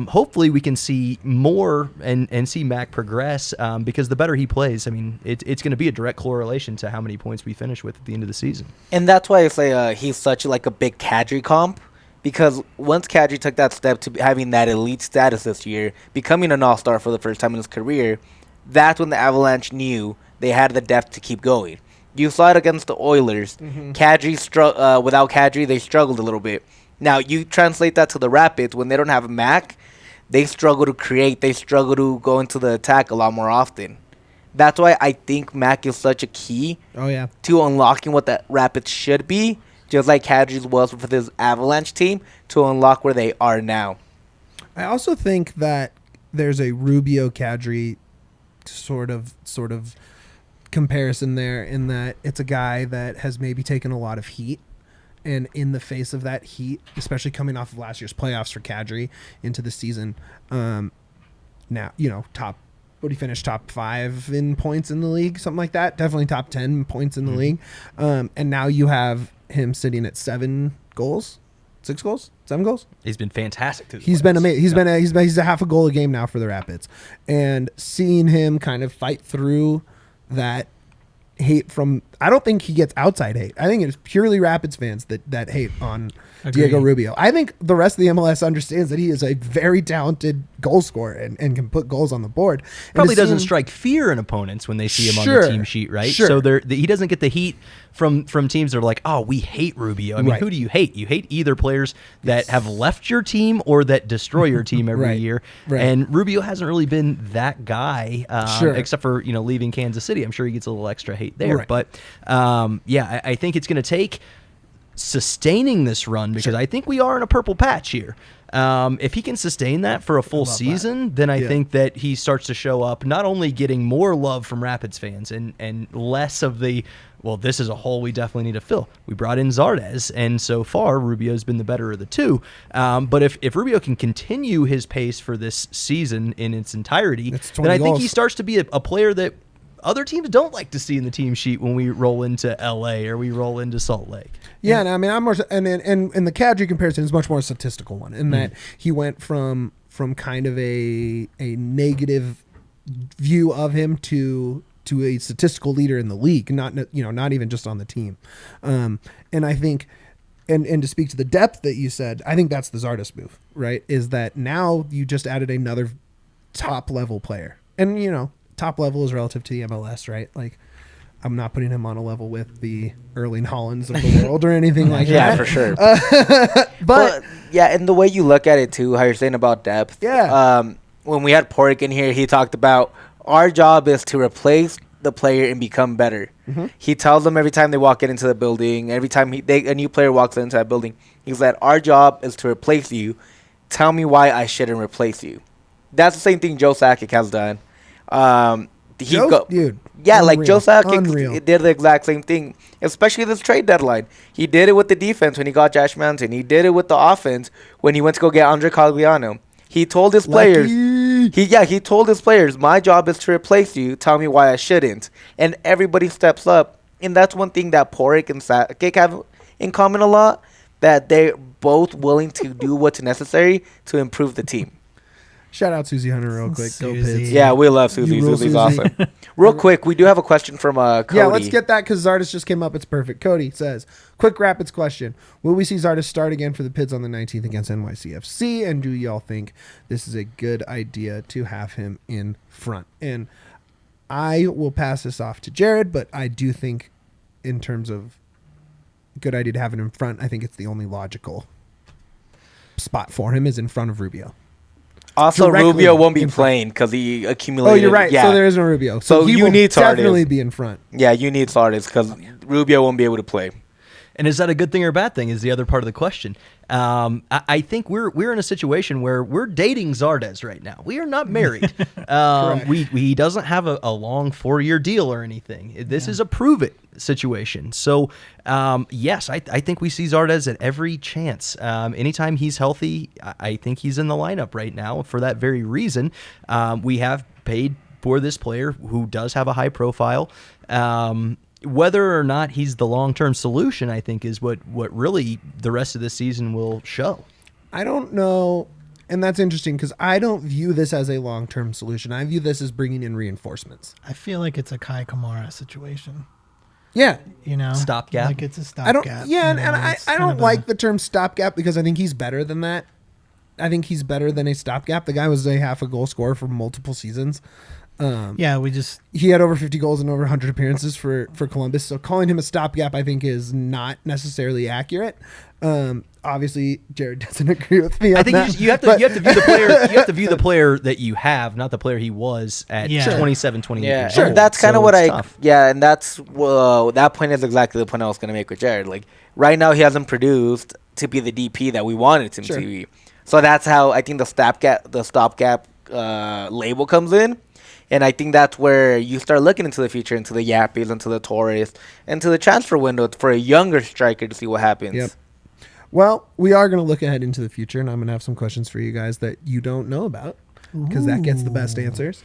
hopefully we can see more and see Mac progress because the better he plays, I mean, it's going to be a direct correlation to how many points we finish with at the end of the season. And that's why I say he's such like a big Kadri comp. Because once Kadri took that step to having that elite status this year, becoming an all-star for the first time in his career, that's when the Avalanche knew they had the depth to keep going. You saw it against the Oilers. Mm-hmm. Without Kadri, they struggled a little bit. Now, you translate that to the Rapids. When they don't have a Mac, they struggle to create. They struggle to go into the attack a lot more often. That's why I think Mac is such a key to unlocking what the Rapids should be, just like Kadri's was for this Avalanche team, to unlock where they are now. I also think that there's a Rubio-Kadri sort of comparison there in that it's a guy that has maybe taken a lot of heat, and in the face of that heat, especially coming off of last year's playoffs for Kadri into the season, now, top What he finished top 5 in points in the league, something like that. Definitely top 10 points in the league. And now you have him sitting at 7 goals, 6 goals, 7 goals. He's been fantastic. He's been amazing. He's a half a goal a game now for the Rapids, and seeing him kind of fight through that hate from, I don't think he gets outside hate. I think it's purely Rapids fans that hate on Diego Rubio. I think the rest of the MLS understands that he is a very talented goal scorer and can put goals on the board. Probably doesn't strike fear in opponents when they see him on the team sheet, right? Sure. So he doesn't get the heat from teams that are like, oh, we hate Rubio. I mean, who do you hate? You hate either players that have left your team or that destroy your team every year. Right. And Rubio hasn't really been that guy, except for leaving Kansas City. I'm sure he gets a little extra hate there. Right. But I think it's going to take sustaining this run, because I think we are in a purple patch here. If he can sustain that for a full season, then I think that he starts to show up, not only getting more love from Rapids fans and less of the, well, this is a hole we definitely need to fill. We brought in Zardes, and so far Rubio's been the better of the two. But if Rubio can continue his pace for this season in its entirety, then I think he starts to be a player that other teams don't like to see in the team sheet when we roll into LA or we roll into Salt Lake. Yeah, and I mean, I'm more, and the Kadri comparison is much more a statistical one in that he went from kind of a negative view of him to a statistical leader in the league, not even just on the team. And I think, and to speak to the depth that you said, I think that's the Zardes move, right? Is that now you just added another top level player, and top level is relative to the MLS, right? Like, I'm not putting him on a level with the Erling Haalands of the world or anything like that. Yeah, for sure. But and the way you look at it too, how you're saying about depth. Yeah. When we had Porrick in here, he talked about our job is to replace the player and become better. Mm-hmm. He tells them every time they walk into the building, every time a new player walks into that building, he's like, our job is to replace you. Tell me why I shouldn't replace you. That's the same thing Joe Sakic has done. Dude. Yeah, unreal. Like Joe Sakic did the exact same thing, especially this trade deadline. He did it with the defense when he got Josh Mountain. He did it with the offense when he went to go get Andre Cogliano. He told his players, he told his players, my job is to replace you. Tell me why I shouldn't. And everybody steps up. And that's one thing that Porrick and Sakic have in common a lot, that they're both willing to do what's necessary to improve the team. Shout out Susie Hunter real quick. Go Pids. Yeah, we love Susie. Susie's awesome. Real quick, we do have a question from Cody. Yeah, let's get that because Zardes just came up. It's perfect. Cody says, quick Rapids question. Will we see Zardes start again for the Pids on the 19th against NYCFC? And do y'all think this is a good idea to have him in front? And I will pass this off to Jared, but I do think in terms of good idea to have him in front, I think it's the only logical spot for him is in front of Rubio. Also, Rubio won't be playing because he accumulated. Oh, you're right. Yeah. So there is no Rubio. So he you need Zardes. Definitely be in front. Yeah, you need Zardes because Rubio won't be able to play. And is that a good thing or a bad thing is the other part of the question. I think we're in a situation where we're dating Zardes right now. We are not married. He doesn't have a long 4-year deal or anything. This is a prove it situation. So, yes, I think we see Zardes at every chance. Anytime he's healthy, I think he's in the lineup right now. For that very reason, we have paid for this player who does have a high profile. Whether or not he's the long-term solution, I think, is what really the rest of the season will show. I don't know, and that's interesting because I don't view this as a long-term solution. I view this as bringing in reinforcements. I feel like it's a Kai Kamara situation. Yeah. Stopgap. Like it's a stopgap. I don't like the term stopgap because I think he's better than that. I think he's better than a stopgap. The guy was a half a goal scorer for multiple seasons. He had over 50 goals and over 100 appearances for Columbus. So calling him a stopgap, I think, is not necessarily accurate. Obviously, Jared doesn't agree with me. I think you have to view the player. You have to view the player that you have, not the player he was at 27, 28 years old. Sure, that's kind of what tough. And that's that point is exactly the point I was going to make with Jared. Like right now, he hasn't produced to be the DP that we wanted him to be. So that's how I think the stopgap label comes in. And I think that's where you start looking into the future, into the Yappies, into the Torres, into the transfer window for a younger striker to see what happens. Yep. Well, we are going to look ahead into the future, and I'm going to have some questions for you guys that you don't know about because that gets the best answers.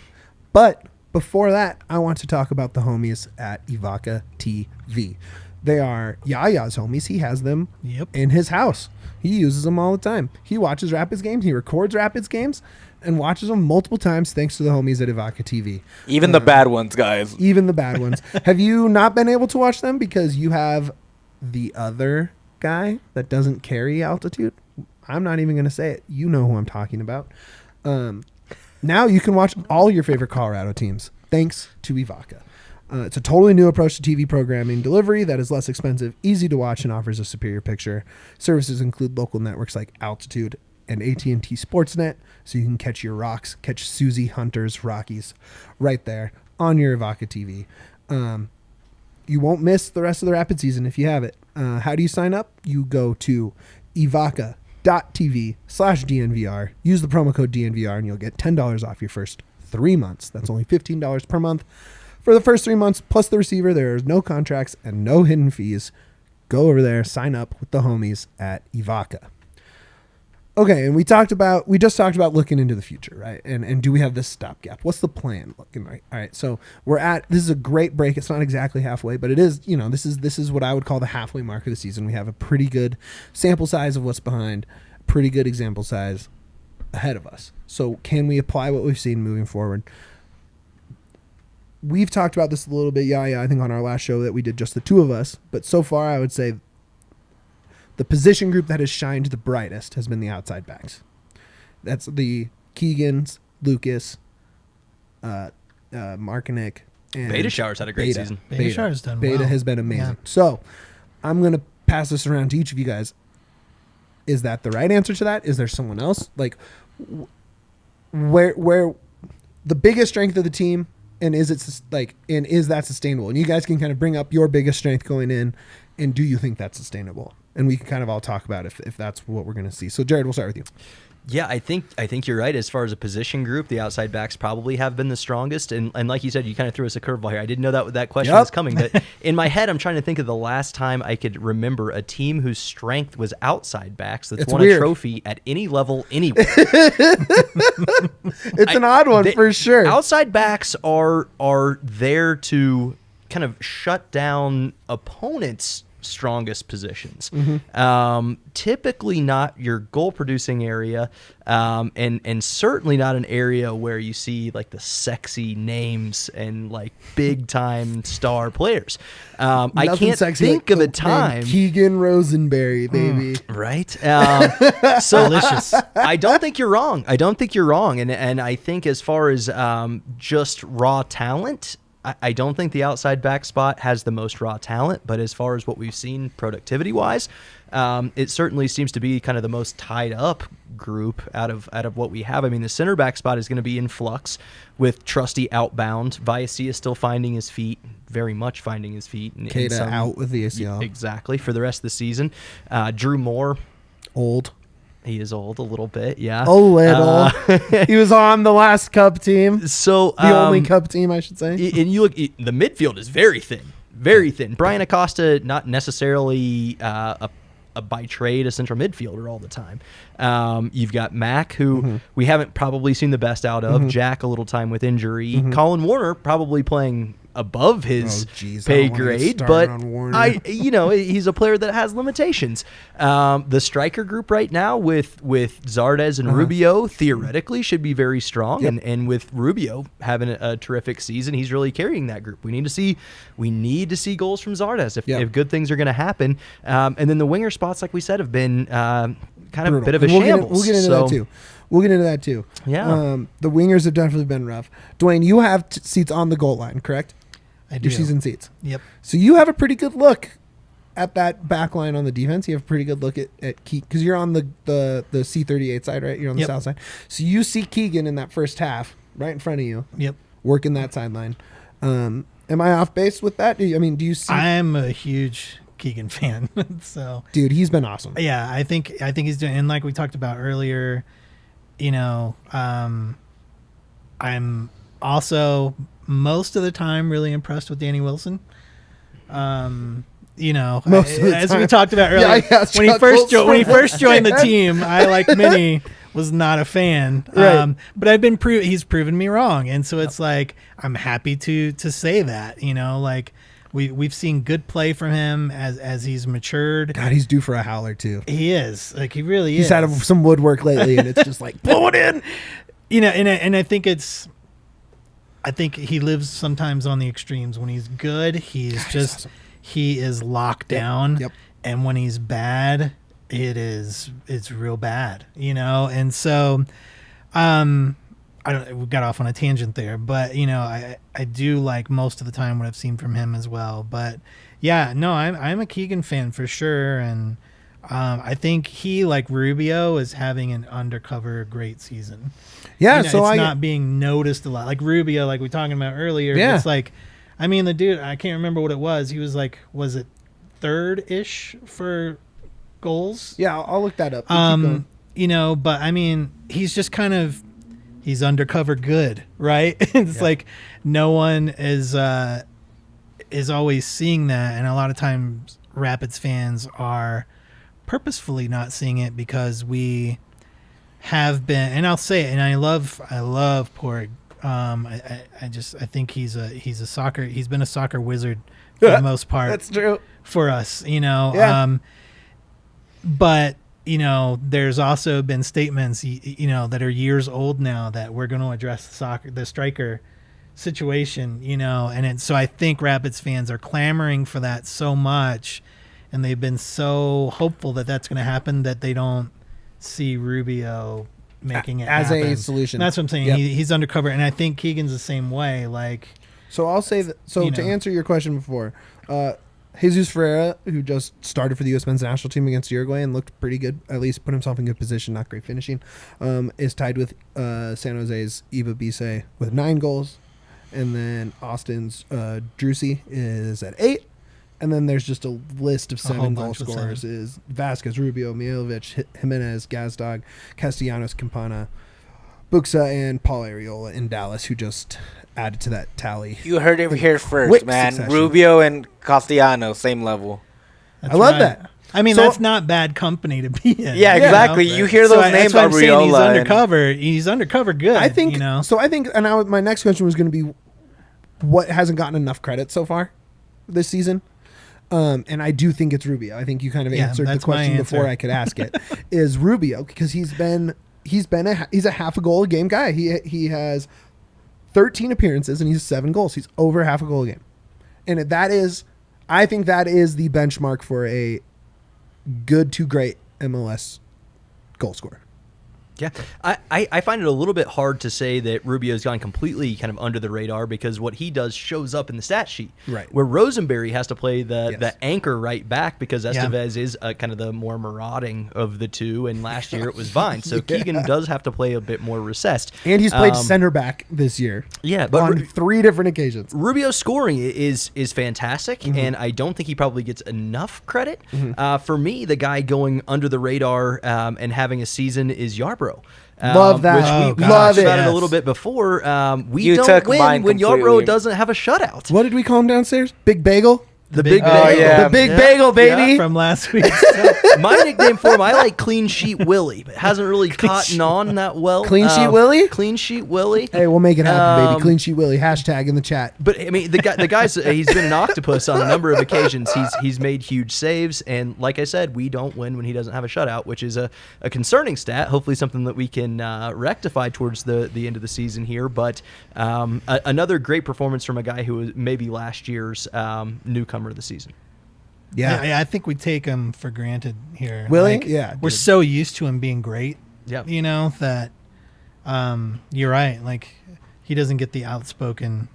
But before that, I want to talk about the homies at Ivaka TV. They are Yaya's homies. He has them in his house. He uses them all the time. He watches Rapids games. He records Rapids games and watches them multiple times thanks to the homies at Ivaka TV. Even the bad ones, guys. Even the bad ones. Have you not been able to watch them because you have the other guy that doesn't carry altitude? I'm not even going to say it. You know who I'm talking about. Now you can watch all your favorite Colorado teams thanks to Ivaka. It's a totally new approach to TV programming delivery that is less expensive, easy to watch, and offers a superior picture. Services include local networks like Altitude and AT&T Sportsnet, so you can catch your Rocks, catch Susie Hunter's Rockies right there on your Ivaka TV. You won't miss the rest of the Rapid season if you have it. How do you sign up? You go to ivaka.tv/DNVR. Use the promo code DNVR, and you'll get $10 off your first 3 months. That's only $15 per month. For the first 3 months, plus the receiver, there is no contracts and no hidden fees. Go over there, sign up with the homies at Ivaka. Okay, and we just talked about looking into the future, right? And do we have this stopgap? What's the plan looking like? All right, so this is a great break. It's not exactly halfway, but it is, this is what I would call the halfway mark of the season. We have a pretty good sample size of what's behind, pretty good example size ahead of us. So can we apply what we've seen moving forward? We've talked about this a little bit, I think on our last show that we did just the two of us. But so far, I would say the position group that has shined the brightest has been the outside backs. That's the Keegans, Lucas, Markinek, and Beta Shower's had a great season. Beta Shower's done well. Beta has been amazing. Yeah. So I'm going to pass this around to each of you guys. Is that the right answer to that? Is there someone else? Like, where the biggest strength of the team, and is that sustainable? And you guys can kind of bring up your biggest strength going in, and do you think that's sustainable? And we can kind of all talk about if that's what we're going to see. So, Jared, we'll start with you. Yeah, I think you're right. As far as a position group, the outside backs probably have been the strongest. And like you said, you kind of threw us a curveball here. I didn't know that question was coming. But in my head, I'm trying to think of the last time I could remember a team whose strength was outside backs that's won a trophy at any level anywhere. It's an odd one for sure. Outside backs are there to kind of shut down opponents' strongest positions. Typically not your goal producing area, and certainly not an area where you see like the sexy names and like big time star players. I can't think of a time. Keegan Rosenberry, baby. Right. So delicious. I don't think you're wrong. And I think as far as just raw talent, I don't think the outside back spot has the most raw talent, but as far as what we've seen productivity-wise, it certainly seems to be kind of the most tied-up group out of what we have. I mean, the center back spot is going to be in flux with Trusty outbound. Viacia is still finding his feet, very much finding his feet. Keita out with the ACL. Exactly, for the rest of the season. Drew Moore. Old. He is old a little bit, yeah. A little. He was on the last Cup team. So the only Cup team, I should say. And you look, the midfield is very thin, very thin. Brian Acosta, not necessarily by trade a central midfielder all the time. You've got Mac, who we haven't probably seen the best out of. Jack, a little time with injury. Colin Warner, probably playing above his pay grade, but he's a player that has limitations. The striker group right now with Zardes and Rubio theoretically should be very strong, and with Rubio having a terrific season, he's really carrying that group. We need to see goals from Zardes if good things are going to happen. And then the winger spots, like we said, have been kind of brutal. A bit of a shambles. We'll get into that too. Yeah. The wingers have definitely been rough. Duane, you have seats on the goal line, correct? I do. Your season seats. Yep. So you have a pretty good look at that back line on the defense. You have a pretty good look at Keegan, because you're on the C38 side, right? You're on the south side. So you see Keegan in that first half right in front of you. Yep. Working that sideline. Am I off base with that? Do you see? I'm a huge Keegan fan. So, dude, he's been awesome. Yeah, I think he's doing, and like we talked about earlier, I'm also most of the time really impressed with Danny Wilson. As we talked about earlier, when he first joined the team, I, like many, was not a fan. Right. But he's proven me wrong. And so it's like, I'm happy to say that, like we've seen good play from him as he's matured. God, he's due for a howler too. He is. Like, he really He's is. had some woodwork lately, and it's just like, blow it in. And I think he lives sometimes on the extremes. When he's good, he's awesome. He is locked down. Yep. And when he's bad, it's real bad, And so, we got off on a tangent there, but I do like most of the time what I've seen from him as well. But yeah, no, I'm a Keegan fan for sure, and I think he, like Rubio, is having an undercover great season. Yeah, it's not being noticed a lot. Like Rubio, like we were talking about earlier. Yeah. It's like, I mean, the dude, I can't remember what it was. He was like, was it third-ish for goals? Yeah, I'll look that up. But I mean, he's just he's undercover good, right? It's like no one is always seeing that, and a lot of times Rapids fans are purposefully not seeing it because we have been, and I'll say it, and I love Porg. I think he's been a soccer wizard for the most part. That's true for us, Yeah. But there's also been statements, that are years old now that we're going to address the striker situation, so I think Rapids fans are clamoring for that so much, and they've been so hopeful that that's going to happen that they don't see Rubio making it as happen. a solution. That's what I'm saying. Yep. He's undercover, and I think Keegan's the same way. Like, so I'll say that. So to answer your question before, Jesus Ferreira, who just started for the U.S. men's national team against Uruguay and looked pretty good, at least put himself in good position, not great finishing, is tied with San Jose's Iba Bise with 9 goals. And then Austin's Drusy is at 8. And then there's just a list of 7 goal scorers. Is Vazquez, Rubio, Milovic, Jimenez, Gazdag, Castellanos, Campana, Buxa, and Paul Arriola in Dallas, who just added to that tally. You heard it here first, man. Succession. Rubio and Castellanos, same level. I love that. I mean, that's not bad company to be in. Yeah, exactly. You hear those names. That's why I'm saying he's undercover. He's undercover good. I think. So I think, and my next question was going to be, what hasn't gotten enough credit so far this season? And I do think it's Rubio. I think you kind of answered the question before I could ask it. Is Rubio, because he's a half a goal a game guy. He has 13 appearances and he's 7 goals. He's over half a goal a game, and I think that is the benchmark for a good to great MLS goal scorer. Yeah, I find it a little bit hard to say that Rubio's gone completely kind of under the radar, because what he does shows up in the stat sheet. Right. Where Rosenberry has to play the anchor right back, because Estevez is kind of the more marauding of the two, and last year it was Vine. So Keegan does have to play a bit more recessed. And he's played center back this year. Yeah, but on 3 different occasions. Rubio's scoring is fantastic, and I don't think he probably gets enough credit. For me, the guy going under the radar and having a season is Yarbrough. Love that. Which we talked about it a little bit before. We don't win when Yarbrough doesn't have a shutout. What did we call him downstairs? Big Bagel? The big bagel. Yeah. The big bagel, baby. Yeah, from last week. My nickname for him, I like Clean Sheet Willie, but hasn't really caught on that well. Clean Sheet Willie? Clean Sheet Willie. Hey, we'll make it happen, baby. Clean Sheet Willie. Hashtag in the chat. But, I mean, the guy's he's been an octopus on a number of occasions. He's made huge saves, and like I said, we don't win when he doesn't have a shutout, which is a concerning stat. Hopefully something that we can rectify towards the end of the season here. But another great performance from a guy who was maybe last year's newcomer of the season. Yeah, I think we take him for granted here. Willie? Like, we're so used to him being great. Yeah. That you're right. Like, he doesn't get the outspoken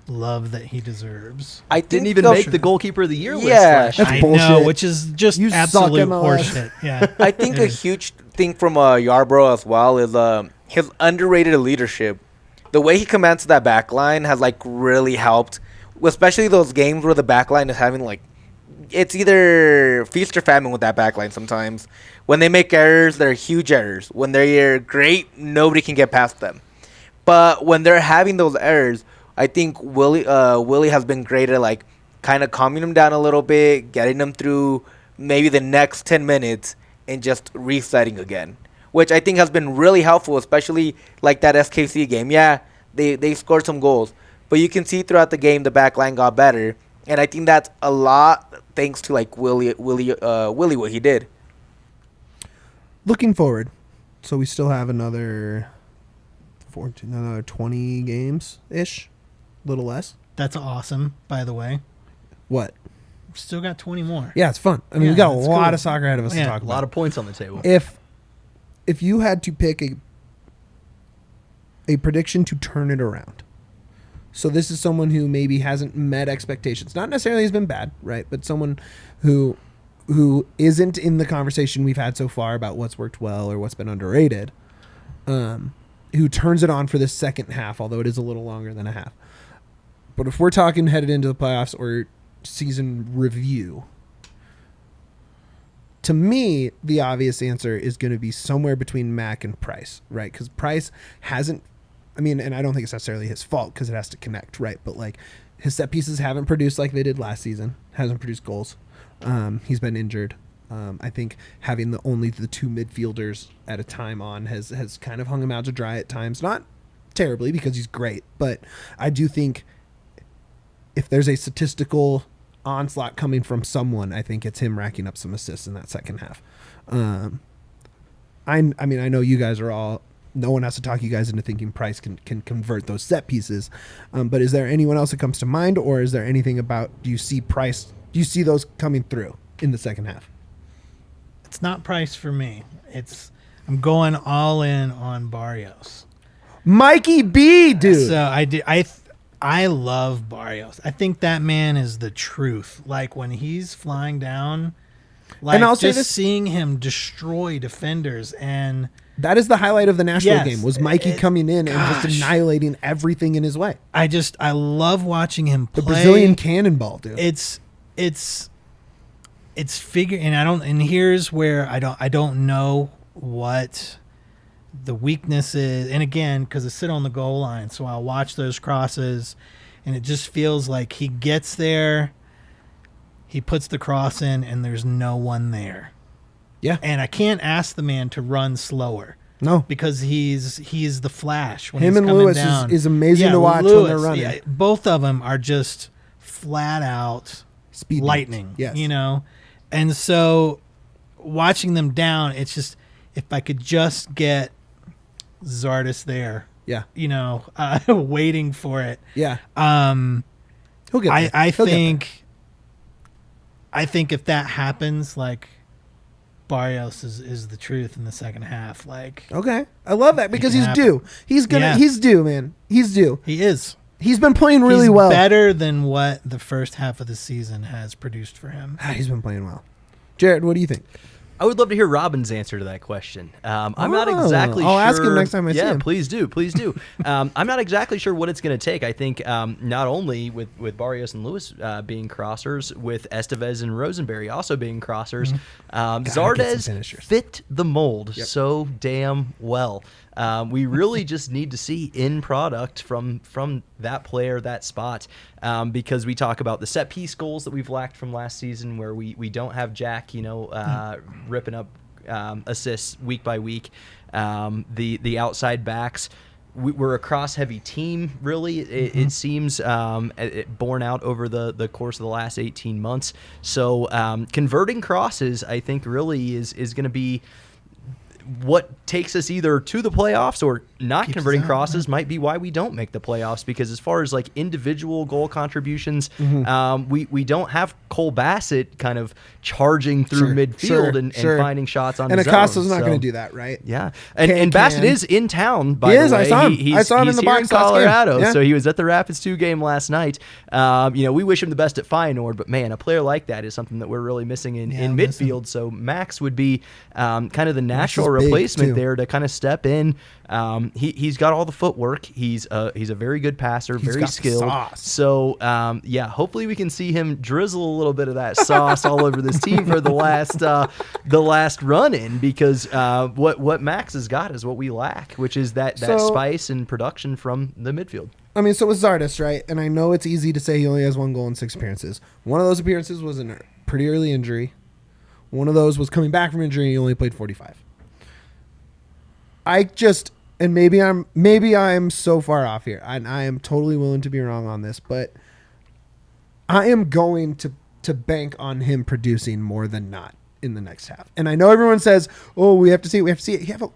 love that he deserves. I didn't even make the goalkeeper of the year list last year. That's bullshit. I know, which is just absolute horseshit. Yeah. I think a huge thing from Yarbrough as well is his underrated leadership. The way he commands that back line has really helped. Especially those games where the backline is having it's either feast or famine with that backline sometimes. When they make errors, they're huge errors. When they're great, nobody can get past them. But when they're having those errors, I think Willie has been great at kind of calming them down a little bit, getting them through maybe the next 10 minutes, and just resetting again. which I think has been really helpful, especially like that SKC game. Yeah, they scored some goals, but you can see throughout the game the back line got better, and I think that's a lot thanks to like Willie what he did. Looking forward, so we still have another 20 games ish, a little less. That's awesome, by the way. What? Still got 20 more. Yeah, it's fun. I mean, we got a lot of soccer ahead of us to talk about. A lot of points on the table. If you had to pick a prediction to turn it around, so this is someone who maybe hasn't met expectations. Not necessarily has been bad, right? But someone who isn't in the conversation we've had so far about what's worked well or what's been underrated, who turns it on for the second half, although it is a little longer than a half. But if we're talking headed into the playoffs or season review, to me, the obvious answer is going to be somewhere between Mac and Price, right? Because Price hasn't, I mean, and I don't think it's necessarily his fault because it has to connect, right? But like his set pieces haven't produced like they did last season, hasn't produced goals. He's been injured. I think having only the two midfielders at a time on has kind of hung him out to dry at times. Not terribly because he's great, but I do think if there's a statistical onslaught coming from someone, I think it's him racking up some assists in that second half. I mean, I know you guys are all, no one has to talk you guys into thinking Price can convert those set pieces. But is there anyone else that comes to mind, or is there anything about, do you see those coming through in the second half? It's not Price for me. I'm going all in on Barrios. Mikey B, dude. So I love Barrios. I think that man is the truth. Like when he's flying down, like, and I'll just say this, seeing him destroy defenders, and that is the highlight of the Nashville game, was Mikey coming in and just annihilating everything in his way. I love watching him play. The Brazilian cannonball, dude. It's figure, and here's where I don't know what the weakness is, and again, because I sit on the goal line, so I'll watch those crosses, and it just feels like he gets there, he puts the cross in, and there's no one there. Yeah, and I can't ask the man to run slower. No, because he's the Flash. When him he's and coming Lewis down. is amazing to watch when they're running. Yeah, both of them are just flat out speed lightning. Yes, and so watching them down, it's just, if I could just get Zardes there, waiting for it. Yeah. He'll get there. I think if that happens, like, Barrios is the truth in the second half. Like, okay, I love that because he's due. He's due, man. He's due. He is. He's been playing really well. Better than what the first half of the season has produced for him. He's been playing well. Jared, what do you think? I would love to hear Robin's answer to that question. I'm not exactly sure. I'll ask him next time I see him. Yeah, please do. I'm not exactly sure what it's going to take. I think not only with Barrios and Lewis being crossers, with Estevez and Rosenberry also being crossers, Zardes fit the mold so damn well. We really just need to see in product from that player, that spot, because we talk about the set piece goals that we've lacked from last season, where we don't have Jack, ripping up assists week by week. The outside backs, we're a cross-heavy team, really. It seems borne out over the course of the last 18 months. So converting crosses, I think, really is going to be what takes us either to the playoffs, or not converting crosses might be why we don't make the playoffs. Because as far as like individual goal contributions, we don't have Cole Bassett kind of charging through midfield and finding shots on his own. And Acosta's not going to do that, right? Yeah. And Bassett is in town, by the way. I saw him. I saw him in the box in Colorado. So he was at the Rapids 2 game last night. We wish him the best at Feyenoord, but man, a player like that is something that we're really missing in midfield. So Max would be kind of the natural replacement there to kind of step in. He's got all the footwork. He's a very good passer, very skilled. So hopefully we can see him drizzle a little bit of that sauce all over this team for the last run in, because what Max has got is what we lack, which is that spice and production from the midfield. I mean, so with Zardes, right? And I know it's easy to say he only has 1 goal in 6 appearances. One of those appearances was a pretty early injury. One of those was coming back from injury, and he only played 45. and maybe I'm so far off here, and I am totally willing to be wrong on this, but I am going to bank on him producing more than not in the next half. And I know everyone says, "Oh, we have to see it."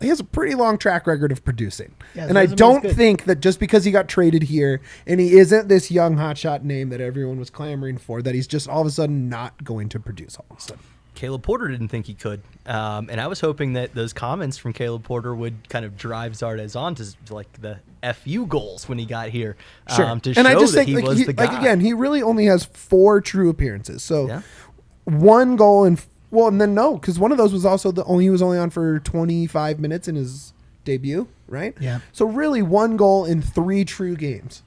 He has a pretty long track record of producing, and I don't think that just because he got traded here and he isn't this young hotshot name that everyone was clamoring for, that he's just all of a sudden not going to produce all of a sudden. Caleb Porter didn't think he could. And I was hoping that those comments from Caleb Porter would kind of drive Zardes on to like the FU goals when he got here. Sure. To show that he was the guy. Like, again, he really only has 4 true appearances. So 1 goal and then no, because one of those was also he was only on for 25 minutes in his debut, right? Yeah. So really 1 goal in 3 true games.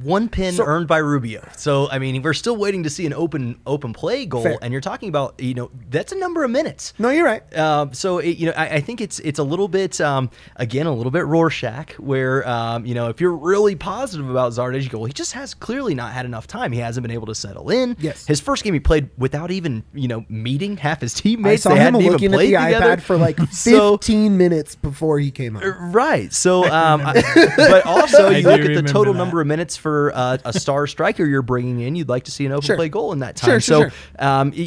1 pin earned by Rubio. So, I mean, we're still waiting to see an open play goal. Fair. And you're talking about, that's a number of minutes. No, you're right. I think it's a little bit, again, a little bit Rorschach where, if you're really positive about Zardes, you go, well, he just has clearly not had enough time. He hasn't been able to settle in. Yes. His first game he played without even, meeting half his teammates. I saw him looking at the together. iPad for like 15 minutes before he came on. Right. So, but also you look at the total number of minutes for a star striker you're bringing in, you'd like to see an open play goal in that time. Sure.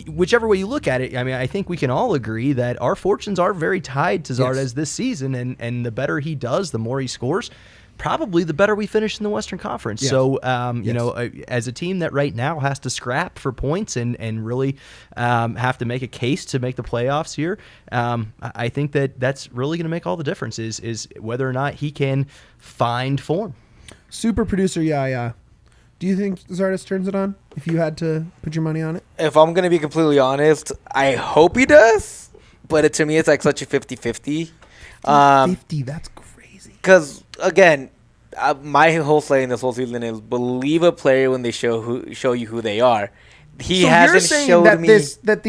Whichever way you look at it, I mean, I think we can all agree that our fortunes are very tied to Zardes this season, and the better he does, the more he scores, probably the better we finish in the Western Conference. Yeah. So, as a team that right now has to scrap for points and really have to make a case to make the playoffs here, I think that's really going to make all the difference is whether or not he can find form. Super producer Yahya, do you think Zardes turns it on if you had to put your money on it? If I'm going to be completely honest, I hope he does, but to me it's like such a 50-50. 50, that's crazy. Because, again, my whole saying this whole season is believe a player when they show you who they are. He hasn't showed me that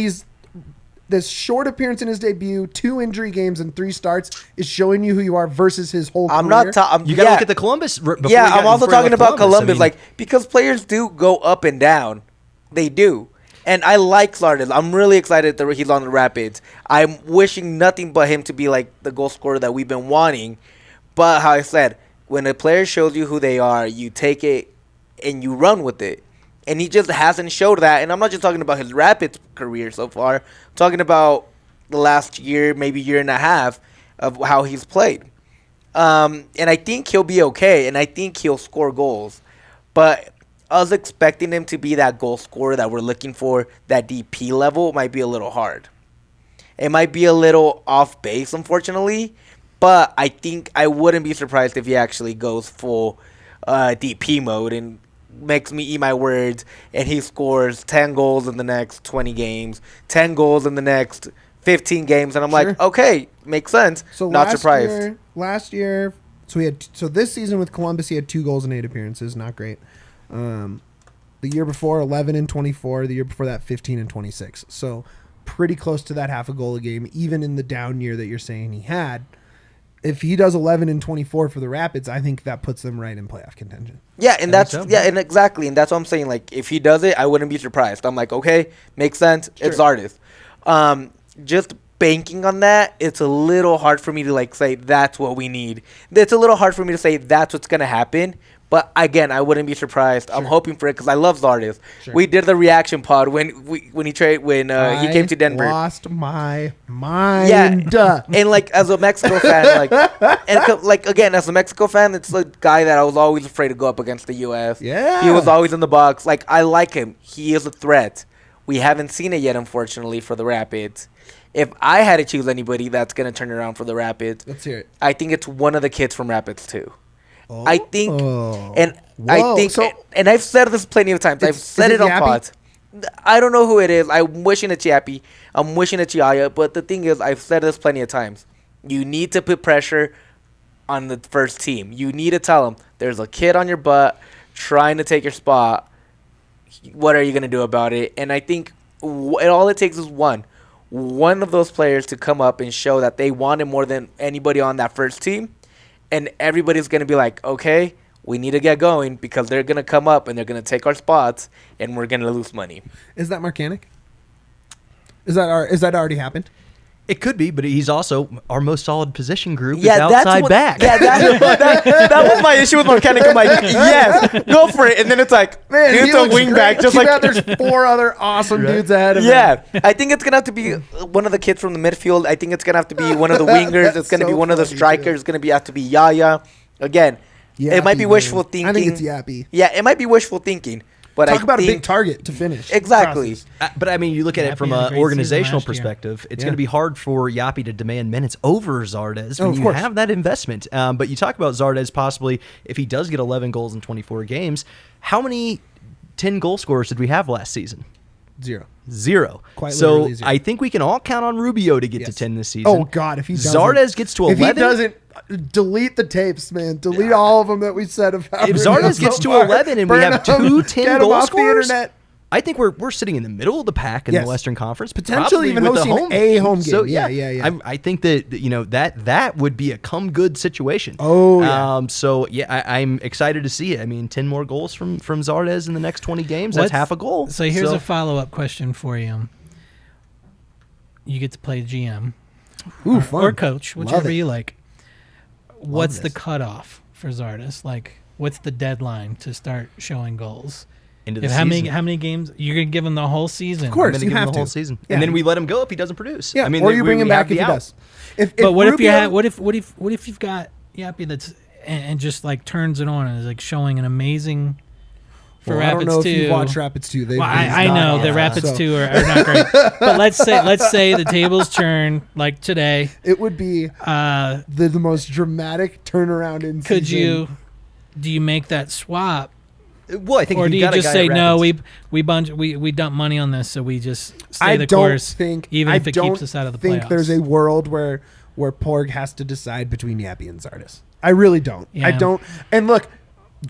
this short appearance in his debut, 2 injury games and 3 starts is showing you who you are versus his whole career. You got to look at the Columbus. I'm also talking about Columbus, because players do go up and down. They do. And I like Zardes. I'm really excited that he's on the Rapids. I'm wishing nothing but him to be like the goal scorer that we've been wanting. But how I said, when a player shows you who they are, you take it and you run with it. And he just hasn't showed that. And I'm not just talking about his Rapids career so far. I'm talking about the last year, maybe year and a half of how he's played. And I think he'll be okay. And I think he'll score goals. But us expecting him to be that goal scorer that we're looking for, that DP level, might be a little hard. It might be a little off base, unfortunately. But I think I wouldn't be surprised if he actually goes full DP mode and makes me eat my words, and he scores 10 goals in the next 20 games, 10 goals in the next 15 games, and I'm like, okay, makes sense. So not surprised. Last year, so this season with Columbus, he had 2 goals in 8 appearances, not great. The year before, 11 and 24. The year before that, 15 and 26. So pretty close to that half a goal a game, even in the down year that you're saying he had. If he does 11 and 24 for the Rapids, I think that puts them right in playoff contention. Yeah, and and exactly, and that's what I'm saying. Like, if he does it, I wouldn't be surprised. I'm like, okay, makes sense. Sure. It's Zardes. Just banking on that, it's a little hard for me to say that's what we need. It's a little hard for me to say that's what's gonna happen. But again, I wouldn't be surprised. Sure. I'm hoping for it because I love Zardes. Sure. We did the reaction pod when he came to Denver. Lost my mind. Yeah, and as a Mexico fan, again, as a Mexico fan, it's a guy that I was always afraid to go up against the U.S. Yeah, he was always in the box. I like him. He is a threat. We haven't seen it yet, unfortunately, for the Rapids. If I had to choose anybody that's gonna turn around for the Rapids, let's hear it. I think it's one of the kids from Rapids too. I think, and I've said this plenty of times. I've said it on pods. I don't know who it is. I'm wishing it's Yappy. I'm wishing it's Yaya. But the thing is, I've said this plenty of times. You need to put pressure on the first team. You need to tell them there's a kid on your butt trying to take your spot. What are you going to do about it? And I think all it takes is one of those players to come up and show that they want it more than anybody on that first team. And everybody's going to be like, okay, we need to get going because they're going to come up and they're going to take our spots and we're going to lose money. Is that Marcanic? Is that already happened? It could be, but he's also our most solid position group is outside back. Yeah, that was my issue with Marquette. I'm like, yes, go for it. And then it's like, man, it's a wing back. Just like there's 4 other awesome dudes ahead of him. Yeah, I think it's going to have to be one of the kids from the midfield. I think it's going to have to be one of the wingers. It's going to be one of the strikers. It's going to have to be Yahya. Again, it might be wishful thinking. I think it's Yappy. Yeah, it might be wishful thinking. But Talk about a big target to finish. Exactly. But I mean, you look at it from an organizational perspective, it's going to be hard for Yappy to demand minutes over Zardes when you have that investment. But you talk about Zardes possibly, if he does get 11 goals in 24 games, how many 10 goal scorers did we have last season? Zero. Quite so literally zero. I think we can all count on Rubio to get to 10 this season. Oh, God. If he doesn't. Zardes gets to 11. If he doesn't, delete the tapes, man. Delete all of them that we said about If Zardes gets to 11 and we have 2 10 goal scorers, I think we're sitting in the middle of the pack in the Western Conference, potentially even hosting a home game. So yeah. I think that that would be a come good situation. Oh yeah. So yeah, I'm excited to see it. I mean, 10 more goals from Zardes in the next 20 games. That's half a goal. So here's a follow-up question for you. You get to play GM, or coach, whichever you like. What's the cutoff for Zardes? Like, what's the deadline to start showing goals? Into the season. How many games you're gonna give him the whole season? Of course, I'm you give have him the to. whole season, Yeah. and then we let him go if he doesn't produce. Yeah, I mean, or you bring him back if he does. But what if you've got Yappy that's and just like turns it on and is like showing an amazing. For Rapids I don't know 2, if you've watched Rapids 2. I know the Rapids 2 are not great. But let's say the tables turn like today. It would be the most dramatic turnaround in season. Do you make that swap? Well, I think, or do you just say no? We dump money on this, so we just stay the course. Even if it keeps us out of the playoffs. I think there's a world where Porg has to decide between Yappy and Zardes. I really don't. Yeah. I don't. And look.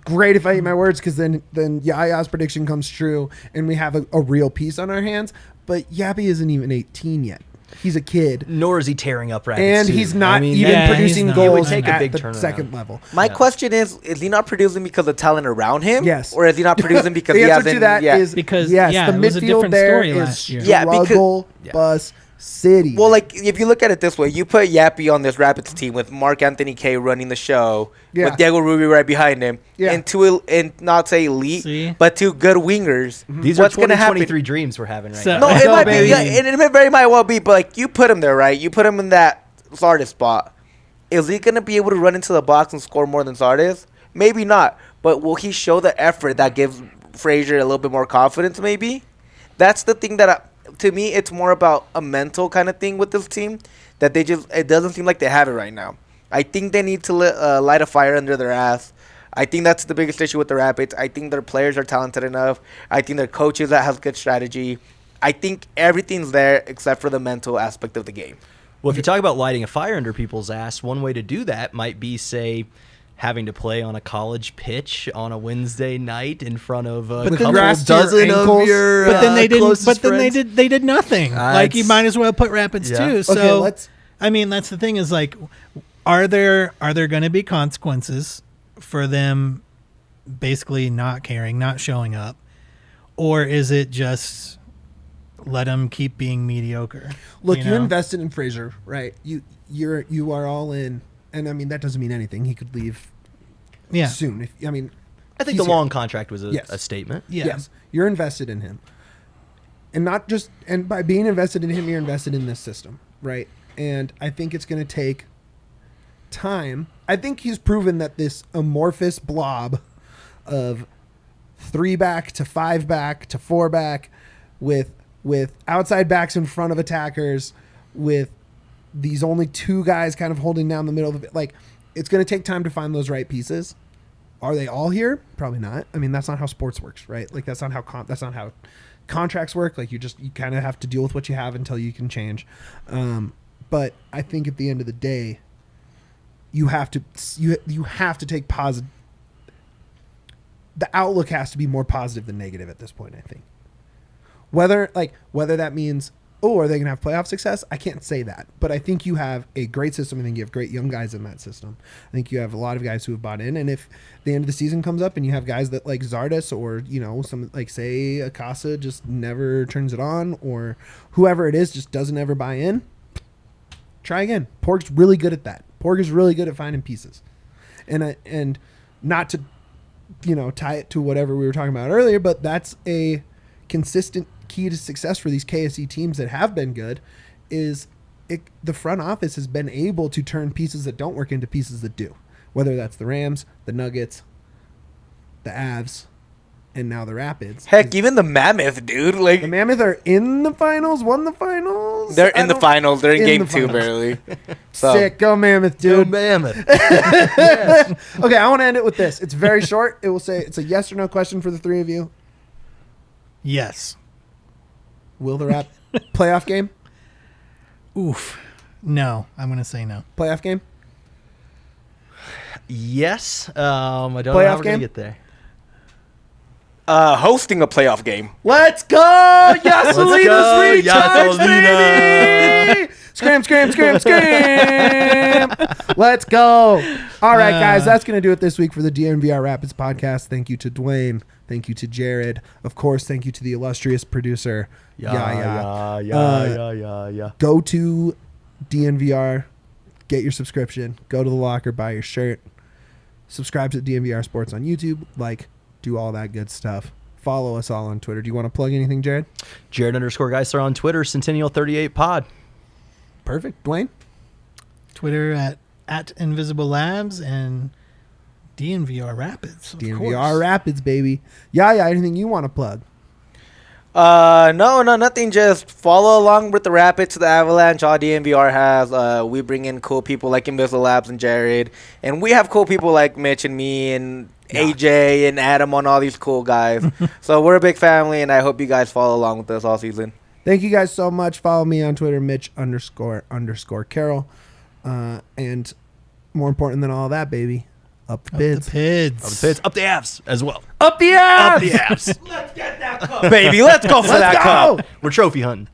Great if I eat my words, because then Yaya's prediction comes true and we have a real piece on our hands. But Yappy isn't even 18 yet. He's a kid. Nor is he tearing up Rapids. And he's not even producing goals at the second level. My question is he not producing because of talent around him? Yes. Or is he not producing because he hasn't? Because the midfield there is struggle bus city. Well, like, if you look at it this way, you put Yappy on this Rapids team with Mark Anthony K running the show, with Diego Rubio right behind him, and not say elite, but 2 good wingers. Mm-hmm. These are 2023 dreams we're having right now. No, it might be, and it very might well be, but like, you put him there, right? You put him in that Zardes spot. Is he going to be able to run into the box and score more than Zardes? Maybe not, but will he show the effort that gives Frazier a little bit more confidence, maybe? That's the thing that to me, it's more about a mental kind of thing with this team that it doesn't seem like they have it right now. I think they need to light a fire under their ass. I think that's the biggest issue with the Rapids. I think their players are talented enough. I think their coaches that have good strategy. I think everything's there except for the mental aspect of the game. Well, if you talk about lighting a fire under people's ass, one way to do that might be, say, having to play on a college pitch on a Wednesday night in front of a couple dozen of your but then they didn't. But then friends. they did nothing. Like, you might as well put Rapids too. So I mean, that's the thing is, like, are there going to be consequences for them basically not caring, not showing up, or is it just let them keep being mediocre? Look, you invested in Frazier, right? You are all in. And I mean, that doesn't mean anything. He could leave soon. I think the long contract was a statement. Yeah. Yes. You're invested in him. And by being invested in him, you're invested in this system, right? And I think it's going to take time. I think he's proven that this amorphous blob of 3-back to 5-back to 4-back with outside backs in front of attackers, with these only 2 guys kind of holding down the middle of it. Like, it's going to take time to find those right pieces. Are they all here? Probably not. I mean, that's not how sports works, right? Like, that's not how contracts work. Like, you kind of have to deal with what you have until you can change. But I think at the end of the day, you have to take positive. The outlook has to be more positive than negative at this point, I think. Whether that means, are they going to have playoff success? I can't say that. But I think you have a great system. I think you have great young guys in that system. I think you have a lot of guys who have bought in. And if the end of the season comes up and you have guys that like Zardes or, some like, say, Akasa just never turns it on, or whoever it is just doesn't ever buy in, Try again. Porg's really good at that. Porg is really good at finding pieces. And not to, tie it to whatever we were talking about earlier, but that's a consistent key to success for these KSE teams that have been good is the front office has been able to turn pieces that don't work into pieces that do, whether that's the Rams, the Nuggets, the Avs, and now the Rapids. Heck, even the Mammoth, dude. The Mammoth are in the finals, won the finals. They're in the finals. They're in game 2 barely. So. Sick. Go Mammoth, dude. Go Mammoth. Okay, I want to end it with this. It's very short. It will say it's a yes or no question for the three of you. Yes. Will the Rap playoff game? Oof. No. I'm going to say no. Playoff game? Yes. I don't know how Playoff we're game? going to get there. Hosting a playoff game. Let's go! Yasolina's recharge, baby! Scram, scram, scram, scram! Let's go! All right, guys, that's going to do it this week for the DNVR Rapids podcast. Thank you to Duane. Thank you to Jared. Of course, thank you to the illustrious producer, Yahya. Go to DNVR, get your subscription, go to the locker, buy your shirt, subscribe to DNVR Sports on YouTube, do all that good stuff. Follow us all on Twitter. Do you want to plug anything, Jared? Jared_Giesler on Twitter, Centennial38Pod. Perfect. Duane? Twitter at Invisible Labs and DNVR Rapids. DNVR Rapids, baby. Yeah, anything you want to plug? No, nothing. Just follow along with the Rapids, the Avalanche. All DNVR has. We bring in cool people like Invisible Labs and Jared, and we have cool people like Mitch and me and AJ and Adam on all these cool guys. So we're a big family, and I hope you guys follow along with us all season. Thank you guys so much. Follow me on Twitter, Mitch__Carroll, and more important than all that, baby, up the Pids. Up the Avs as well. Up the Avs! Up the Avs. Let's get that cup, baby. Let's go for that cup. We're trophy hunting.